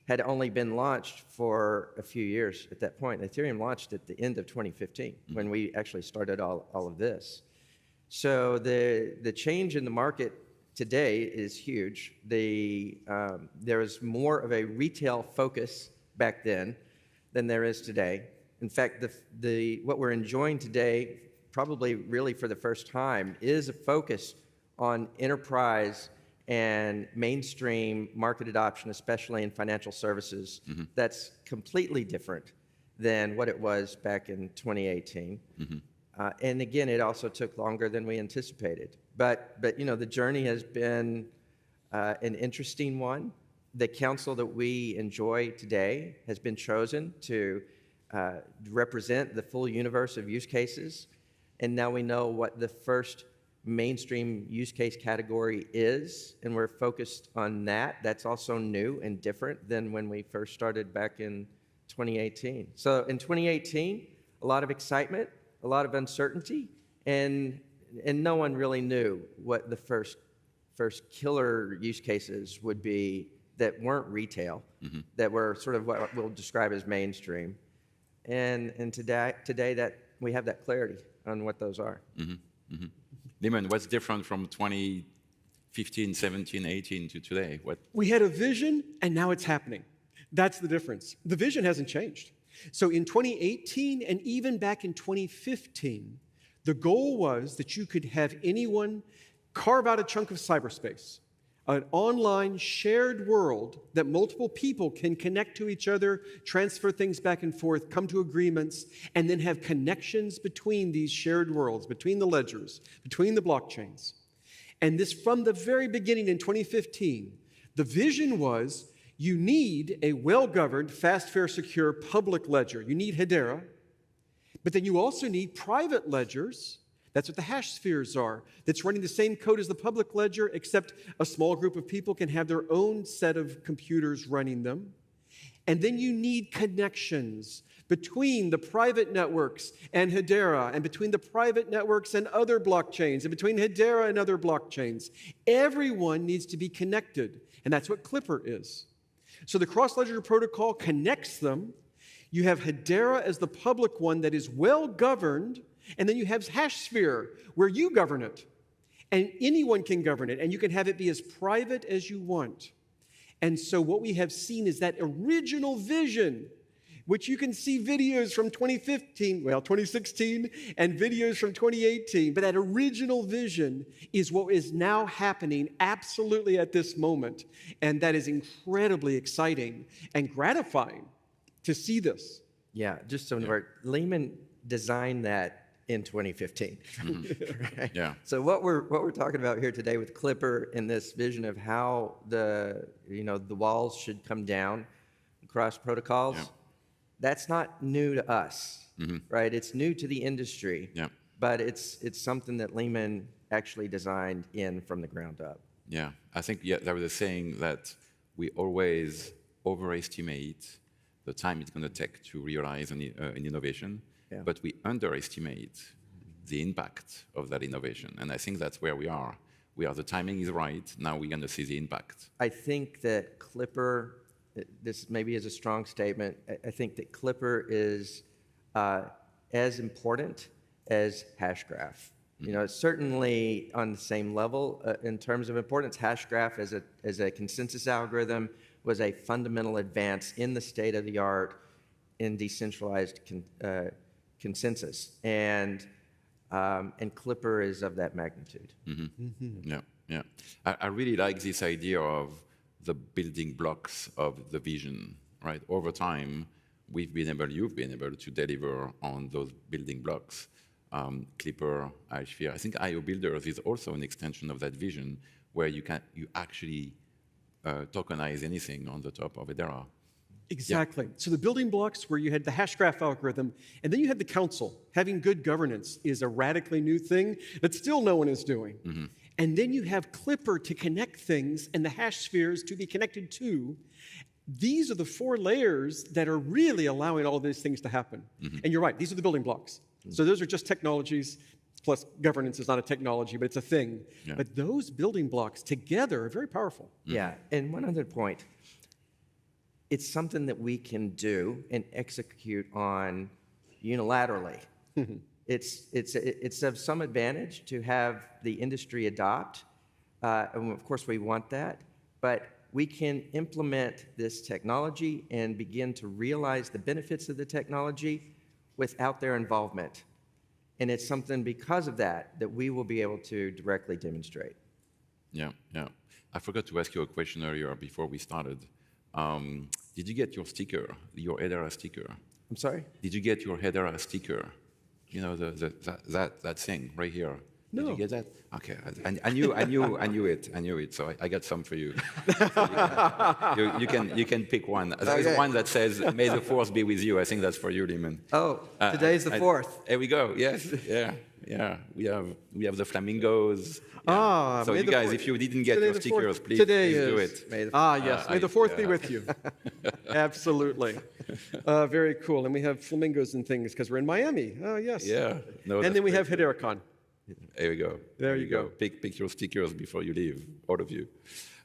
Speaker 15: had only been launched for a few years at that point. Ethereum launched at the end of 2015 when we actually started all of this. So the change in the market today is huge. There is more of a retail focus back then than there is today. In fact, what we're enjoying today, probably really for the first time, is a focus on enterprise and mainstream market adoption, especially in financial services. That's completely different than what it was back in 2018. And again, it also took longer than we anticipated. But the journey has been an interesting one. The council that we enjoy today has been chosen to represent the full universe of use cases. And now we know what the first mainstream use case category is, and we're focused on that. That's also new and different than when we first started back in 2018. So in 2018, a lot of excitement, a lot of uncertainty, and no one really knew what the first killer use cases would be that weren't retail, that were sort of what we'll describe as mainstream. And today that we have that clarity on what those are.
Speaker 16: Lyman, what's different from 2015, 17, 18 to today?
Speaker 17: We had a vision, and now it's happening. That's the difference. The vision hasn't changed. So in 2018 and even back in 2015, the goal was that you could have anyone carve out a chunk of cyberspace, an online shared world that multiple people can connect to each other, transfer things back and forth, come to agreements, and then have connections between these shared worlds, between the ledgers, between the blockchains. And this, from the very beginning in 2015, the vision was you need a well-governed, fast, fair, secure public ledger. You need Hedera, but then you also need private ledgers. That's what the hash spheres are. That's running the same code as the public ledger, except a small group of people can have their own set of computers running them. And then you need connections between the private networks and Hedera, and between the private networks and other blockchains, and between Hedera and other blockchains. Everyone needs to be connected, and that's what Clipper is. So the cross-ledger protocol connects them. You have Hedera as the public one that is well-governed, and then you have HashSphere, where you govern it. And anyone can govern it, and you can have it be as private as you want. And so what we have seen is that original vision, which you can see videos from 2016, and videos from 2018. But that original vision is what is now happening absolutely at this moment. And that is incredibly exciting and gratifying to see this.
Speaker 15: Yeah, just so Lehman designed that in 2015. Right?
Speaker 16: Yeah.
Speaker 15: So what we're talking about here today with Clipper and this vision of how the walls should come down across protocols, that's not new to us, right? It's new to the industry, but it's something that Lehman actually designed in from the ground up.
Speaker 16: Yeah, I think there was a saying that we always overestimate the time it's going to take to realize an innovation, but we underestimate the impact of that innovation. And I think that's where we are. the timing is right. Now we're going to see the impact.
Speaker 15: I think that Clipper, this maybe is a strong statement, I think that Clipper is as important as Hashgraph. You know, certainly on the same level in terms of importance. Hashgraph as a consensus algorithm was a fundamental advance in the state of the art in decentralized consensus, and Clipper is of that magnitude.
Speaker 16: Yeah. I really like this idea of the building blocks of the vision. Right, over time, you've been able to deliver on those building blocks. Clipper, iSphere. I think IO Builders is also an extension of that vision, where you actually tokenize anything on the top of Hedera.
Speaker 17: Exactly. So the building blocks where you had the Hashgraph algorithm, and then you had the council. Having good governance is a radically new thing that still no one is doing. And then you have Clipper to connect things and the hash spheres to be connected to. These are the 4 layers that are really allowing all of these things to happen. And you're right, these are the building blocks. So those are just technologies, plus governance is not a technology, but it's a thing. But those building blocks together are very powerful.
Speaker 15: Yeah, and one other point. It's something that we can do and execute on unilaterally. It's of some advantage to have the industry adopt, and of course we want that, but we can implement this technology and begin to realize the benefits of the technology without their involvement. And it's something because of that we will be able to directly demonstrate.
Speaker 16: Yeah. I forgot to ask you a question earlier before we started. Did you get your sticker, your Hedera sticker?
Speaker 15: I'm sorry?
Speaker 16: Did you get your Hedera sticker? You know, that thing right here.
Speaker 17: No.
Speaker 16: Did you get that? Okay, I knew it. So I got some for you. So you can pick one. There's one that says "May the Force be with you." I think that's for you, Lehman.
Speaker 15: Oh, today's the 4th.
Speaker 16: There we go. Yes, yeah. We have the flamingos.
Speaker 17: Yeah.
Speaker 16: So you guys, if you didn't get your stickers, please do it.
Speaker 17: Yes. May the 4th be with you. Absolutely. Very cool. And we have flamingos and things because we're in Miami. Oh, yes.
Speaker 16: Yeah. No,
Speaker 17: and then we have HederaCon.
Speaker 16: There we go.
Speaker 17: There you go.
Speaker 16: Pick your stickers before you leave, all of you.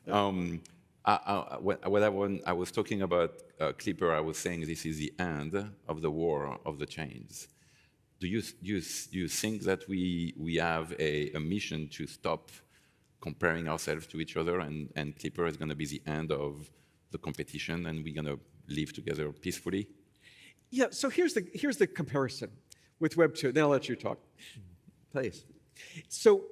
Speaker 16: When I was talking about Clipper, I was saying this is the end of the war of the chains. Do you think that we have a mission to stop comparing ourselves to each other, and Clipper is going to be the end of the competition, and we're going to live together peacefully?
Speaker 17: Yeah. So here's the comparison with Web 2. Then I'll let you talk.
Speaker 15: Please.
Speaker 17: So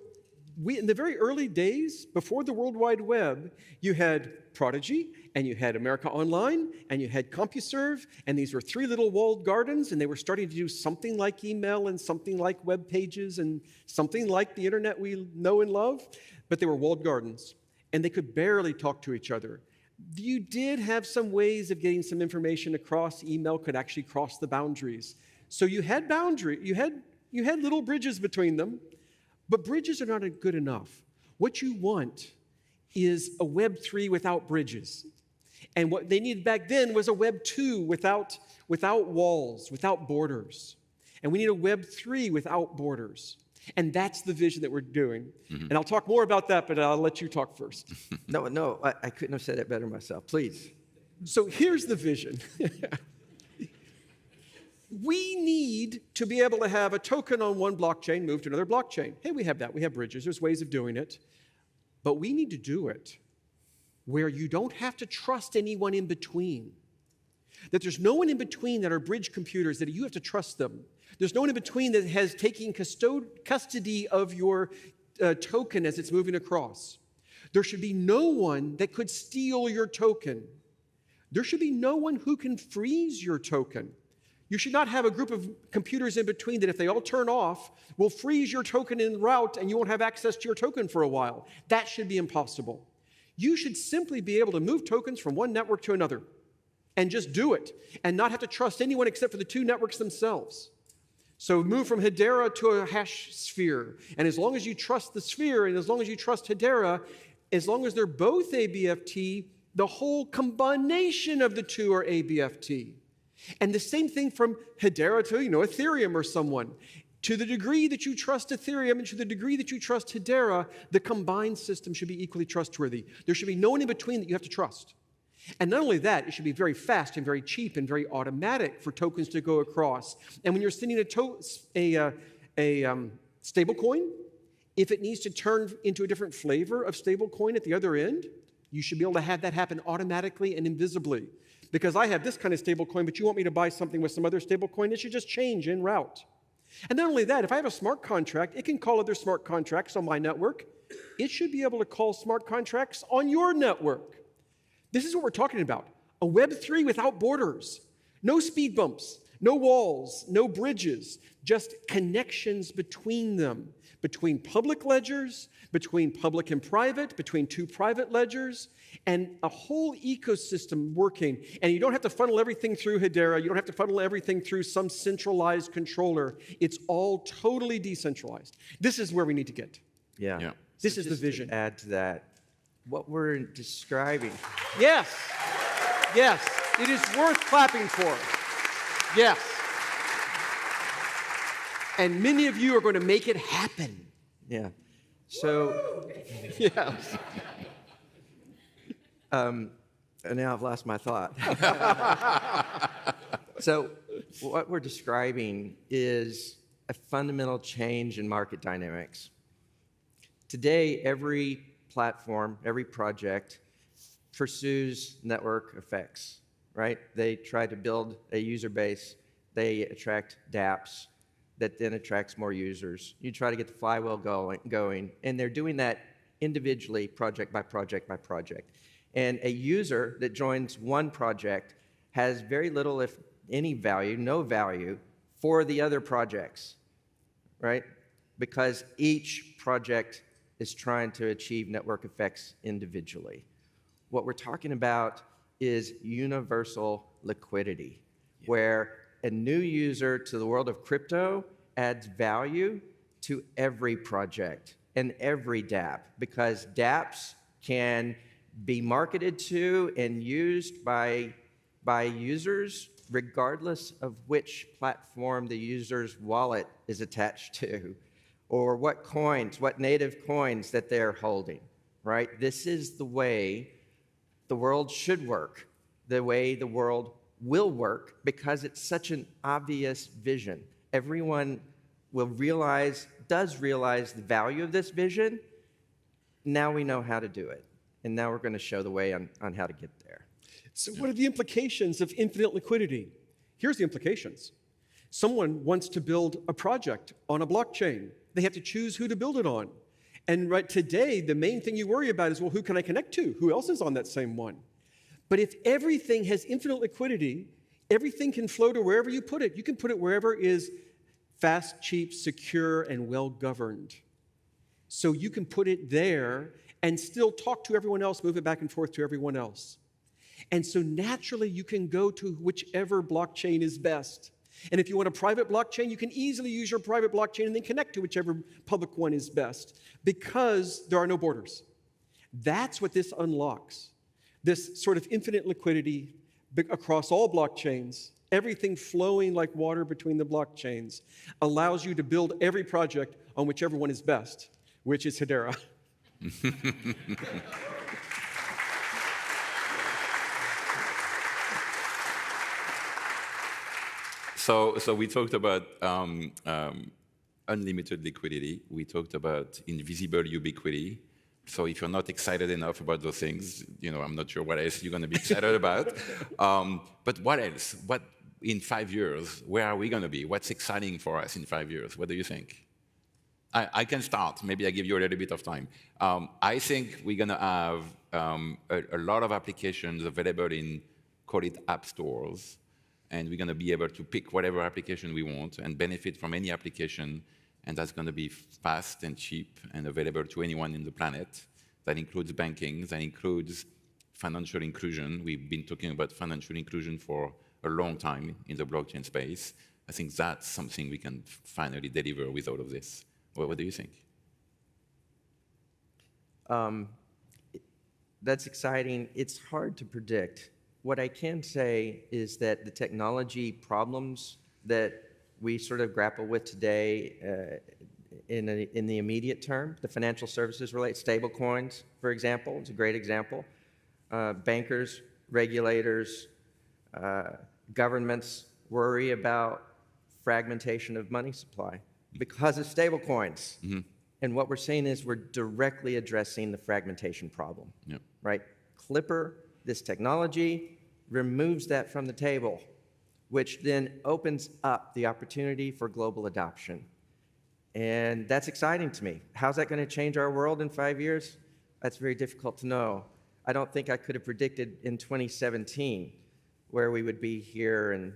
Speaker 17: in the very early days, before the World Wide Web, you had Prodigy, and you had America Online, and you had CompuServe, and these were 3 little walled gardens, and they were starting to do something like email and something like web pages and something like the internet we know and love, but they were walled gardens, and they could barely talk to each other. You did have some ways of getting some information across. Email could actually cross the boundaries. So you had you had little bridges between them, but bridges are not good enough. What you want is a Web 3 without bridges. And what they needed back then was a Web 2 without walls, without borders. And we need a Web 3 without borders. And that's the vision that we're doing. And I'll talk more about that, but I'll let you talk first.
Speaker 15: No, I couldn't have said it better myself. Please.
Speaker 17: So here's the vision. We need to be able to have a token on one blockchain move to another blockchain. Hey, we have that. We have bridges. There's ways of doing it. But we need to do it where you don't have to trust anyone in between. That there's no one in between that are bridge computers, that you have to trust them. There's no one in between that has taken custody of your token as it's moving across. There should be no one that could steal your token. There should be no one who can freeze your token. You should not have a group of computers in between that if they all turn off, will freeze your token en route and you won't have access to your token for a while. That should be impossible. You should simply be able to move tokens from one network to another and just do it and not have to trust anyone except for the 2 networks themselves. So move from Hedera to a hash sphere. And as long as you trust the sphere and as long as you trust Hedera, as long as they're both ABFT, the whole combination of the 2 are ABFT. And the same thing from Hedera to, Ethereum or someone. To the degree that you trust Ethereum and to the degree that you trust Hedera, the combined system should be equally trustworthy. There should be no one in between that you have to trust. And not only that, it should be very fast and very cheap and very automatic for tokens to go across. And when you're sending a stable coin, if it needs to turn into a different flavor of stable coin at the other end, you should be able to have that happen automatically and invisibly. Because I have this kind of stable coin, but you want me to buy something with some other stable coin, it should just change en route. And not only that, if I have a smart contract, it can call other smart contracts on my network. It should be able to call smart contracts on your network. This is what we're talking about. A Web3 without borders. No speed bumps, no walls, no bridges, just connections between them. Between public ledgers, between public and private, between two private ledgers, and a whole ecosystem working. And you don't have to funnel everything through Hedera. You don't have to funnel everything through some centralized controller. It's all totally decentralized. This is where we need to get.
Speaker 15: Yeah.
Speaker 17: This is the vision.
Speaker 15: To add to that, what we're describing.
Speaker 17: Yes. Yes. It is worth clapping for. Yes. And many of you are going to make it happen.
Speaker 15: Yeah. So,
Speaker 17: yeah.
Speaker 15: And now I've lost my thought. So, what we're describing is a fundamental change in market dynamics. Today, every platform, every project pursues network effects, right? They try to build a user base. They attract dApps that then attracts more users. You try to get the flywheel going, and they're doing that individually, project by project by project. And a user that joins one project has very little, if any value, no value, for the other projects, right? Because each project is trying to achieve network effects individually. What we're talking about is universal liquidity, where a new user to the world of crypto adds value to every project and every dApp, because dApps can be marketed to and used by users regardless of which platform the user's wallet is attached to, or what coins, what native coins that they're holding, right? This is the way the world should work, the way the world will work, because it's such an obvious vision. Everyone does realize the value of this vision. Now we know how to do it. And now we're going to show the way on how to get there.
Speaker 17: So what are the implications of infinite liquidity? Here's the implications. Someone wants to build a project on a blockchain. They have to choose who to build it on. And right today, the main thing you worry about is, well, who can I connect to? Who else is on that same one? But if everything has infinite liquidity, everything can flow to wherever you put it. You can put it wherever is fast, cheap, secure, and well-governed. So you can put it there and still talk to everyone else, move it back and forth to everyone else. And so naturally, you can go to whichever blockchain is best. And if you want a private blockchain, you can easily use your private blockchain and then connect to whichever public one is best, because there are no borders. That's what this unlocks. This sort of infinite liquidity across all blockchains, everything flowing like water between the blockchains, allows you to build every project on whichever one is best, which is Hedera.
Speaker 16: So we talked about unlimited liquidity. We talked about invisible ubiquity. So if you're not excited enough about those things, I'm not sure what else you're going to be excited about. But what else? What in 5 years? Where are we going to be? What's exciting for us in 5 years? What do you think? I can start. Maybe I give you a little bit of time. I think we're going to have a lot of applications available in, call it app stores, and we're going to be able to pick whatever application we want and benefit from any application, and that's going to be fast and cheap and available to anyone in the planet. That includes banking, that includes financial inclusion. We've been talking about financial inclusion for a long time in the blockchain space. I think that's something we can finally deliver with all of this. What do you think?
Speaker 15: That's exciting. It's hard to predict. What I can say is that the technology problems that we sort of grapple with today in the immediate term. The financial services relate, stable coins, for example, is a great example. Bankers, regulators, governments worry about fragmentation of money supply because of stable coins.
Speaker 16: Mm-hmm.
Speaker 15: And what we're saying is we're directly addressing the fragmentation problem,
Speaker 16: Yep.
Speaker 15: right? Clipper, this technology, removes that from the table, which then opens up the opportunity for global adoption. And that's exciting to me. How's that going to change our world in 5 years? That's very difficult to know. I don't think I could have predicted in 2017 where we would be here in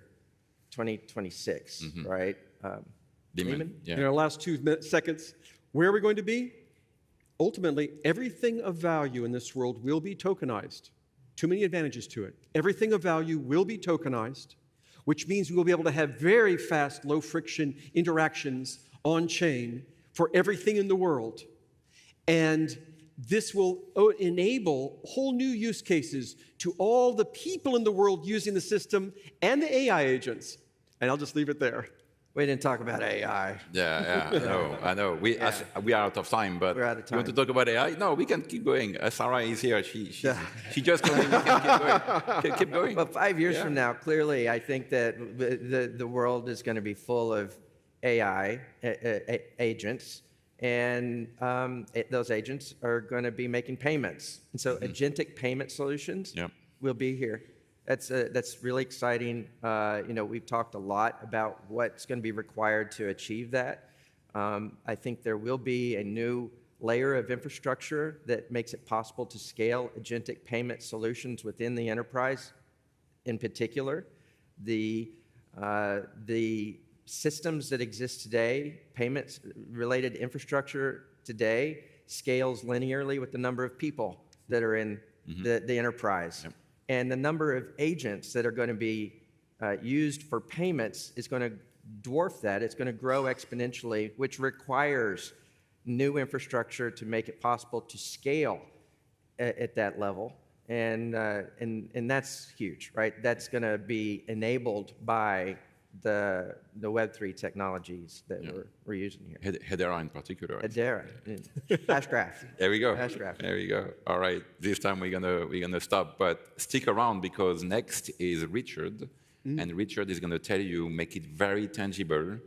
Speaker 15: 2026, right? Lehman?
Speaker 17: In our last 2 seconds, where are we going to be? Ultimately, everything of value in this world will be tokenized. Too many advantages to it. Everything of value will be tokenized, which means we will be able to have very fast, low-friction interactions on-chain for everything in the world. And this will enable whole new use cases to all the people in the world using the system and the AI agents. And I'll just leave it there.
Speaker 15: We didn't talk about AI.
Speaker 16: Yeah, I know. We are out of time, but
Speaker 15: we're out of time.
Speaker 16: You want to talk about AI? No, we can keep going. Sarah is here. She just told me we can keep going. Keep going.
Speaker 15: Well, 5 years from now, clearly, I think that the world is going to be full of AI agents, and those agents are going to be making payments. And so agentic payment solutions will be here. That's really exciting. We've talked a lot about what's going to be required to achieve that. I think there will be a new layer of infrastructure that makes it possible to scale agentic payment solutions within the enterprise. In particular, the systems that exist today, payments-related infrastructure today, scales linearly with the number of people that are in the enterprise.
Speaker 16: Yep.
Speaker 15: And the number of agents that are going to be used for payments is going to dwarf that. It's going to grow exponentially, which requires new infrastructure to make it possible to scale at that level. And that's huge, right? That's going to be enabled by the Web3 technologies that we're using here.
Speaker 16: Hedera in particular.
Speaker 15: Hedera, Hashgraph.
Speaker 16: There we go.
Speaker 15: Hashgraph.
Speaker 16: There we go. All right. This time we're gonna stop, but stick around because next is Richard, and Richard is gonna tell you, make it very tangible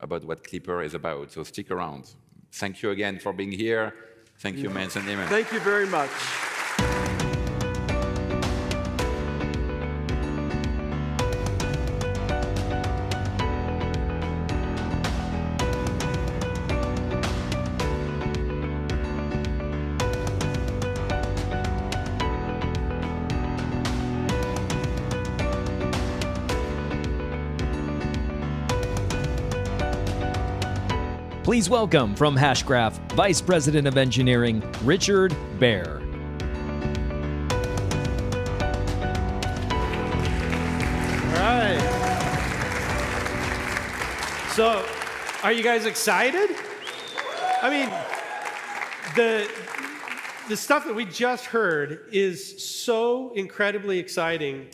Speaker 16: about what Clipper is about. So stick around. Thank you again for being here. Thank you, Mance and Lehman.
Speaker 17: Thank you very much.
Speaker 4: Please welcome from Hashgraph, Vice President of Engineering, Richard Baer.
Speaker 18: All right. So, are you guys excited? I mean, the stuff that we just heard is so incredibly exciting.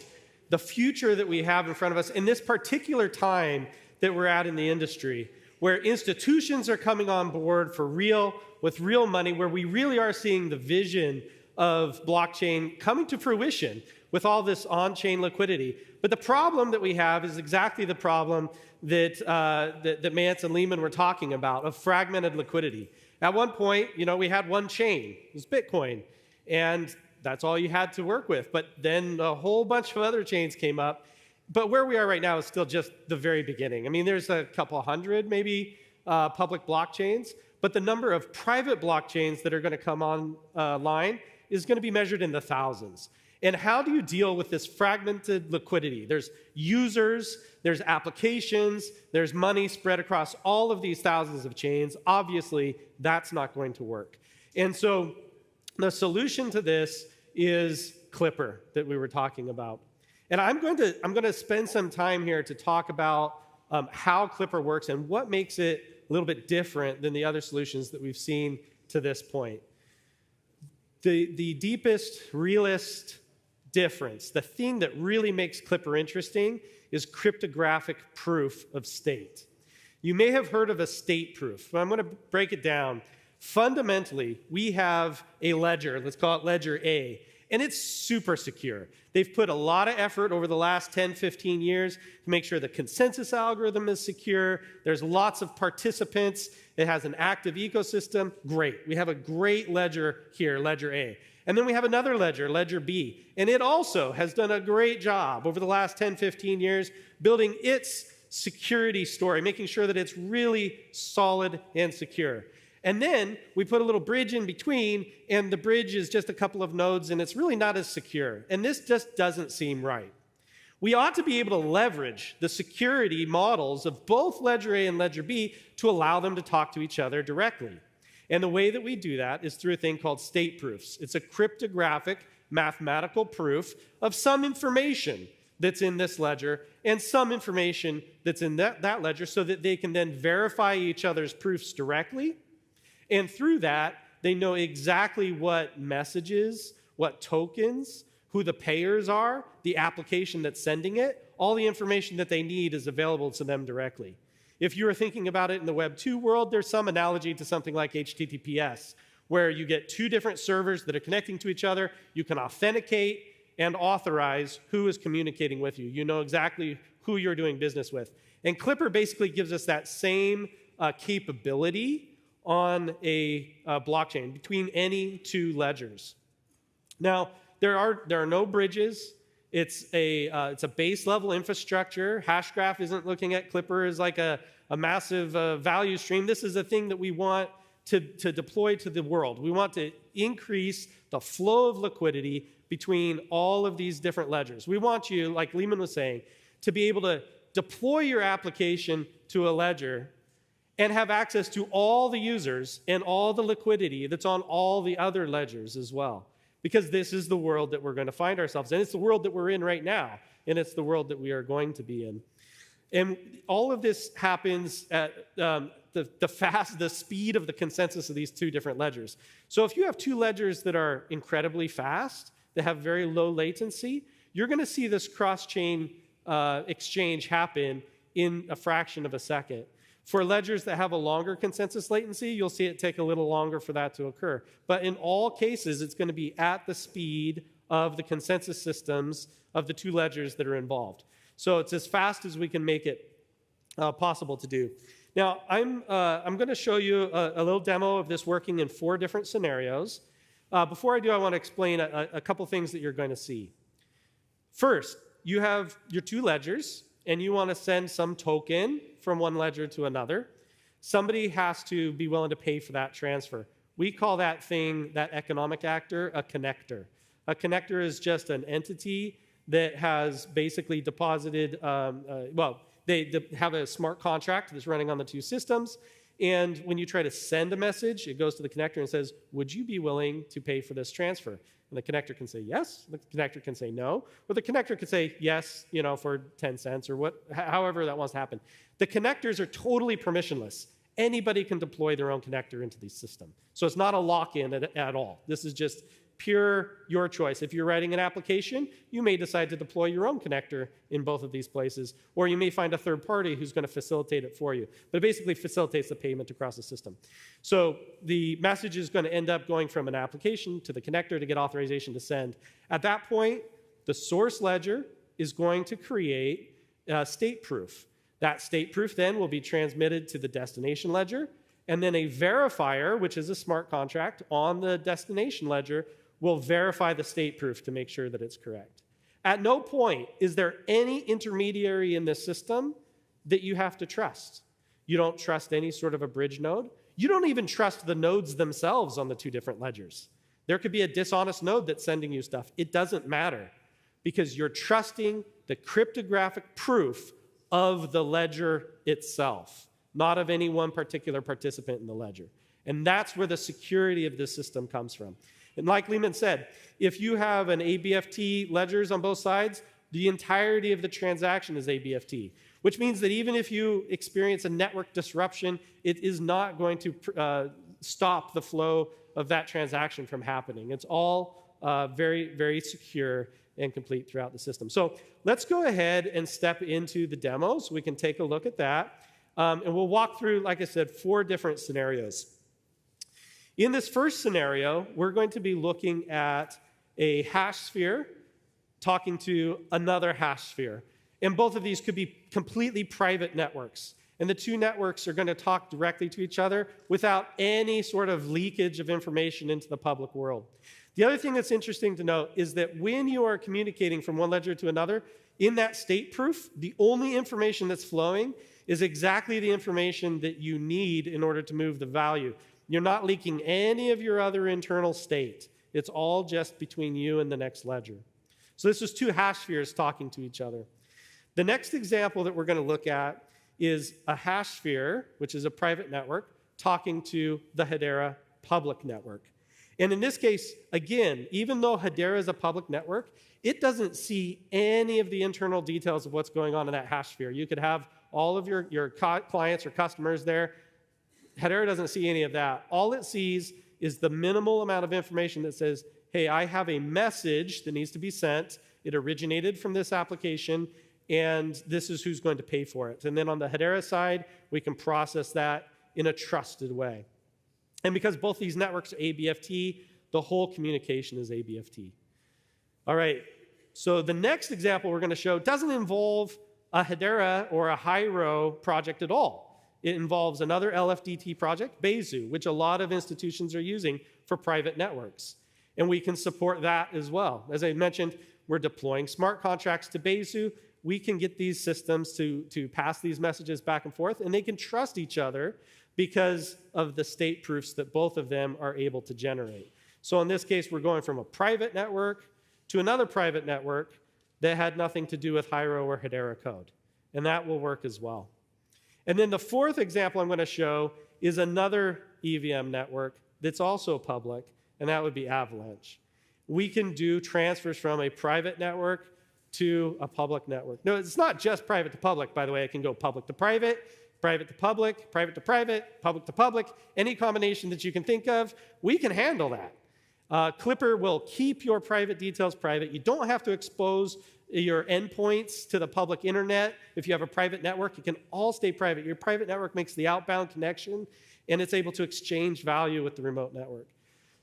Speaker 18: The future that we have in front of us in this particular time that we're at in the industry, where institutions are coming on board for real, with real money, where we really are seeing the vision of blockchain coming to fruition with all this on-chain liquidity. But the problem that we have is exactly the problem that Mance and Lehman were talking about, of fragmented liquidity. At one point, we had one chain, it was Bitcoin, and that's all you had to work with. But then a whole bunch of other chains came up. But where we are right now is still just the very beginning. I mean, there's a couple hundred, maybe, public blockchains, but the number of private blockchains that are going to come online is going to be measured in the thousands. And how do you deal with this fragmented liquidity? There's users, there's applications, there's money spread across all of these thousands of chains. Obviously, that's not going to work. And so the solution to this is Clipper that we were talking about. And I'm going to spend some time here to talk about how Clipper works and what makes it a little bit different than the other solutions that we've seen to this point. The deepest, realest difference, the thing that really makes Clipper interesting, is cryptographic proof of state. You may have heard of a state proof, but I'm going to break it down. Fundamentally, we have a ledger, let's call it ledger A, and it's super secure. They've put a lot of effort over the last 10, 15 years to make sure the consensus algorithm is secure. There's lots of participants. It has an active ecosystem. Great. We have a great ledger here, ledger A. And then we have another ledger, ledger B, and it also has done a great job over the last 10, 15 years building its security story, making sure that it's really solid and secure. And then we put a little bridge in between, and the bridge is just a couple of nodes, and it's really not as secure. And this just doesn't seem right. We ought to be able to leverage the security models of both ledger A and ledger B to allow them to talk to each other directly. And the way that we do that is through a thing called state proofs. It's a cryptographic mathematical proof of some information that's in this ledger and some information that's in that ledger so that they can then verify each other's proofs directly. And through that, they know exactly what messages, what tokens, who the payers are, the application that's sending it. All the information that they need is available to them directly. If you were thinking about it in the Web 2 world, there's some analogy to something like HTTPS, where you get two different servers that are connecting to each other. You can authenticate and authorize who is communicating with you. You know exactly who you're doing business with. And Clipper basically gives us that same capability on a blockchain between any two ledgers. Now, there are no bridges. It's a base level infrastructure. Hashgraph isn't looking at Clipper as like a massive value stream. This is a thing that we want to deploy to the world. We want to increase the flow of liquidity between all of these different ledgers. We want you, like Lehman was saying, to be able to deploy your application to a ledger and have access to all the users and all the liquidity that's on all the other ledgers as well. Because this is the world that we're going to find ourselves in. It's the world that we're in right now, and it's the world that we are going to be in. And all of this happens at the speed of the consensus of these two different ledgers. So if you have two ledgers that are incredibly fast, that have very low latency, you're going to see this cross-chain exchange happen in a fraction of a second. For ledgers that have a longer consensus latency, you'll see it take a little longer for that to occur. But in all cases, it's going to be at the speed of the consensus systems of the two ledgers that are involved. So it's as fast as we can make it possible to do. Now, I'm going to show you a little demo of this working in 4 different scenarios. Before I do, I want to explain a couple things that you're going to see. First, you have your two ledgers, and you want to send some token from one ledger to another. Somebody has to be willing to pay for that transfer. We call that thing, that economic actor, a connector. A connector is just an entity that has basically deposited, they have a smart contract that's running on the two systems. And when you try to send a message, it goes to the connector and says, would you be willing to pay for this transfer? And the connector can say yes, the connector can say no, or the connector can say yes, for 10 cents or however that wants to happen. The connectors are totally permissionless. Anybody can deploy their own connector into the system. So it's not a lock-in at all. This is just pure your choice. If you're writing an application, you may decide to deploy your own connector in both of these places, or you may find a third party who's going to facilitate it for you. But it basically facilitates the payment across the system. So the message is going to end up going from an application to the connector to get authorization to send. At that point, the source ledger is going to create a state proof. That state proof then will be transmitted to the destination ledger, and then a verifier, which is a smart contract on the destination ledger, will verify the state proof to make sure that it's correct. At no point is there any intermediary in this system that you have to trust. You don't trust any sort of a bridge node. You don't even trust the nodes themselves on the two different ledgers. There could be a dishonest node that's sending you stuff. It doesn't matter because you're trusting the cryptographic proof of the ledger itself, not of any one particular participant in the ledger. And that's where the security of this system comes from. And like Lehman said, if you have an ABFT ledgers on both sides, the entirety of the transaction is ABFT, which means that even if you experience a network disruption, it is not going to stop the flow of that transaction from happening. It's all very, very secure and complete throughout the system. So let's go ahead and step into the demo so we can take a look at that. And we'll walk through, like I said, 4 different scenarios. In this first scenario, we're going to be looking at a hash sphere talking to another hash sphere. And both of these could be completely private networks. And the 2 networks are going to talk directly to each other without any sort of leakage of information into the public world. The other thing that's interesting to note is that when you are communicating from one ledger to another, in that state proof, the only information that's flowing is exactly the information that you need in order to move the value. You're not leaking any of your other internal state. It's all just between you and the next ledger. So this is 2 hash spheres talking to each other. The next example that we're going to look at is a hash sphere, which is a private network, talking to the Hedera public network. And in this case, again, even though Hedera is a public network, it doesn't see any of the internal details of what's going on in that hash sphere. You could have all of your clients or customers there. Hedera doesn't see any of that. All it sees is the minimal amount of information that says, hey, I have a message that needs to be sent. It originated from this application, and this is who's going to pay for it. And then on the Hedera side, we can process that in a trusted way. And because both these networks are ABFT, the whole communication is ABFT. All right, so the next example we're going to show doesn't involve a Hedera or a Hyro project at all. It involves another LFDT project, Besu, which a lot of institutions are using for private networks. And we can support that as well. As I mentioned, we're deploying smart contracts to Besu. We can get these systems to pass these messages back and forth, and they can trust each other because of the state proofs that both of them are able to generate. So in this case, we're going from a private network to another private network that had nothing to do with Hyro or Hedera code. And that will work as well. And then the fourth example I'm going to show is another EVM network that's also public, and that would be Avalanche. We can do transfers from a private network to a public network. No, it's not just private to public, by the way. It can go public to private to public, private to private, public to public, any combination that you can think of. We can handle that. Clipper will keep your private details private. You don't have to expose your endpoints to the public internet. If you have a private network, it can all stay private. Your private network makes the outbound connection, and it's able to exchange value with the remote network.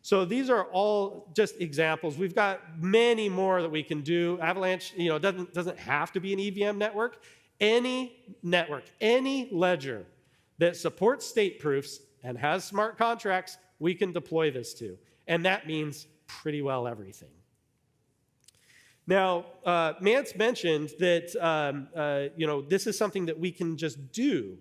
Speaker 18: So these are all just examples. We've got many more that we can do. Avalanche, doesn't have to be an EVM network. Any network, any ledger that supports state proofs and has smart contracts, we can deploy this to. And that means pretty well everything. Now, Mance mentioned that this is something that we can just do.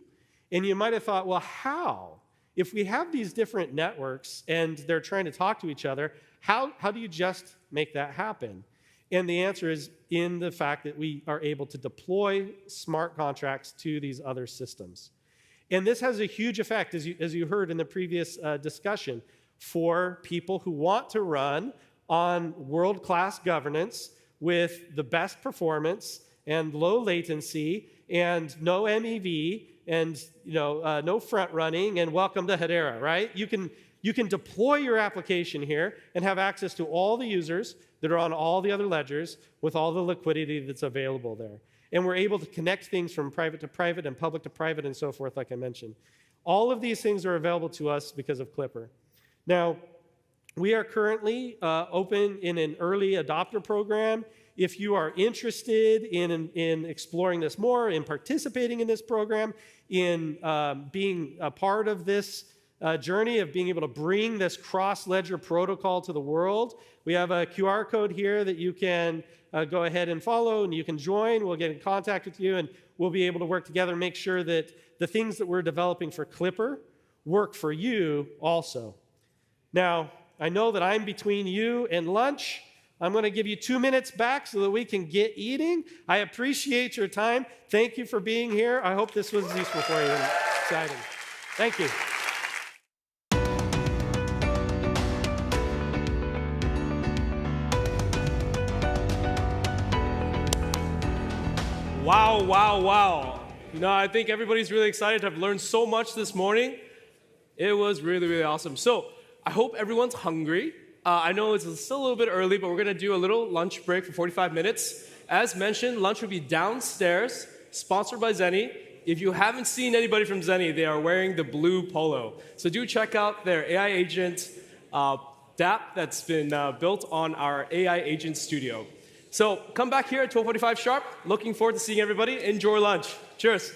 Speaker 18: And you might have thought, well, how? If we have these different networks and they're trying to talk to each other, how do you just make that happen? And the answer is in the fact that we are able to deploy smart contracts to these other systems. And this has a huge effect, as you heard in the previous discussion, for people who want to run on world-class governance with the best performance and low latency and no MEV and no front running and welcome to Hedera, right? You can deploy your application here and have access to all the users that are on all the other ledgers with all the liquidity that's available there. And we're able to connect things from private to private and public to private and so forth, like I mentioned. All of these things are available to us because of Clipper. Now, we are currently open in an early adopter program. If you are interested in exploring this more, in participating in this program, in being a part of this journey of being able to bring this cross-ledger protocol to the world, we have a QR code here that you can go ahead and follow, and you can join. We'll get in contact with you, and we'll be able to work together and make sure that the things that we're developing for Clipper work for you also. Now, I know that I'm between you and lunch. I'm going to give you 2 minutes back so that we can get eating. I appreciate your time. Thank you for being here. I hope this was useful for you and exciting. Thank you.
Speaker 5: Wow, wow, wow. I think everybody's really excited to have learned so much this morning. It was really, really awesome. So I hope everyone's hungry. I know it's still a little bit early, but we're going to do a little lunch break for 45 minutes. As mentioned, lunch will be downstairs, sponsored by Zenny. If you haven't seen anybody from Zenny, they are wearing the blue polo. So do check out their AI agent dApp that's been built on our AI agent studio. So come back here at 12:45 sharp. Looking forward to seeing everybody. Enjoy lunch. Cheers.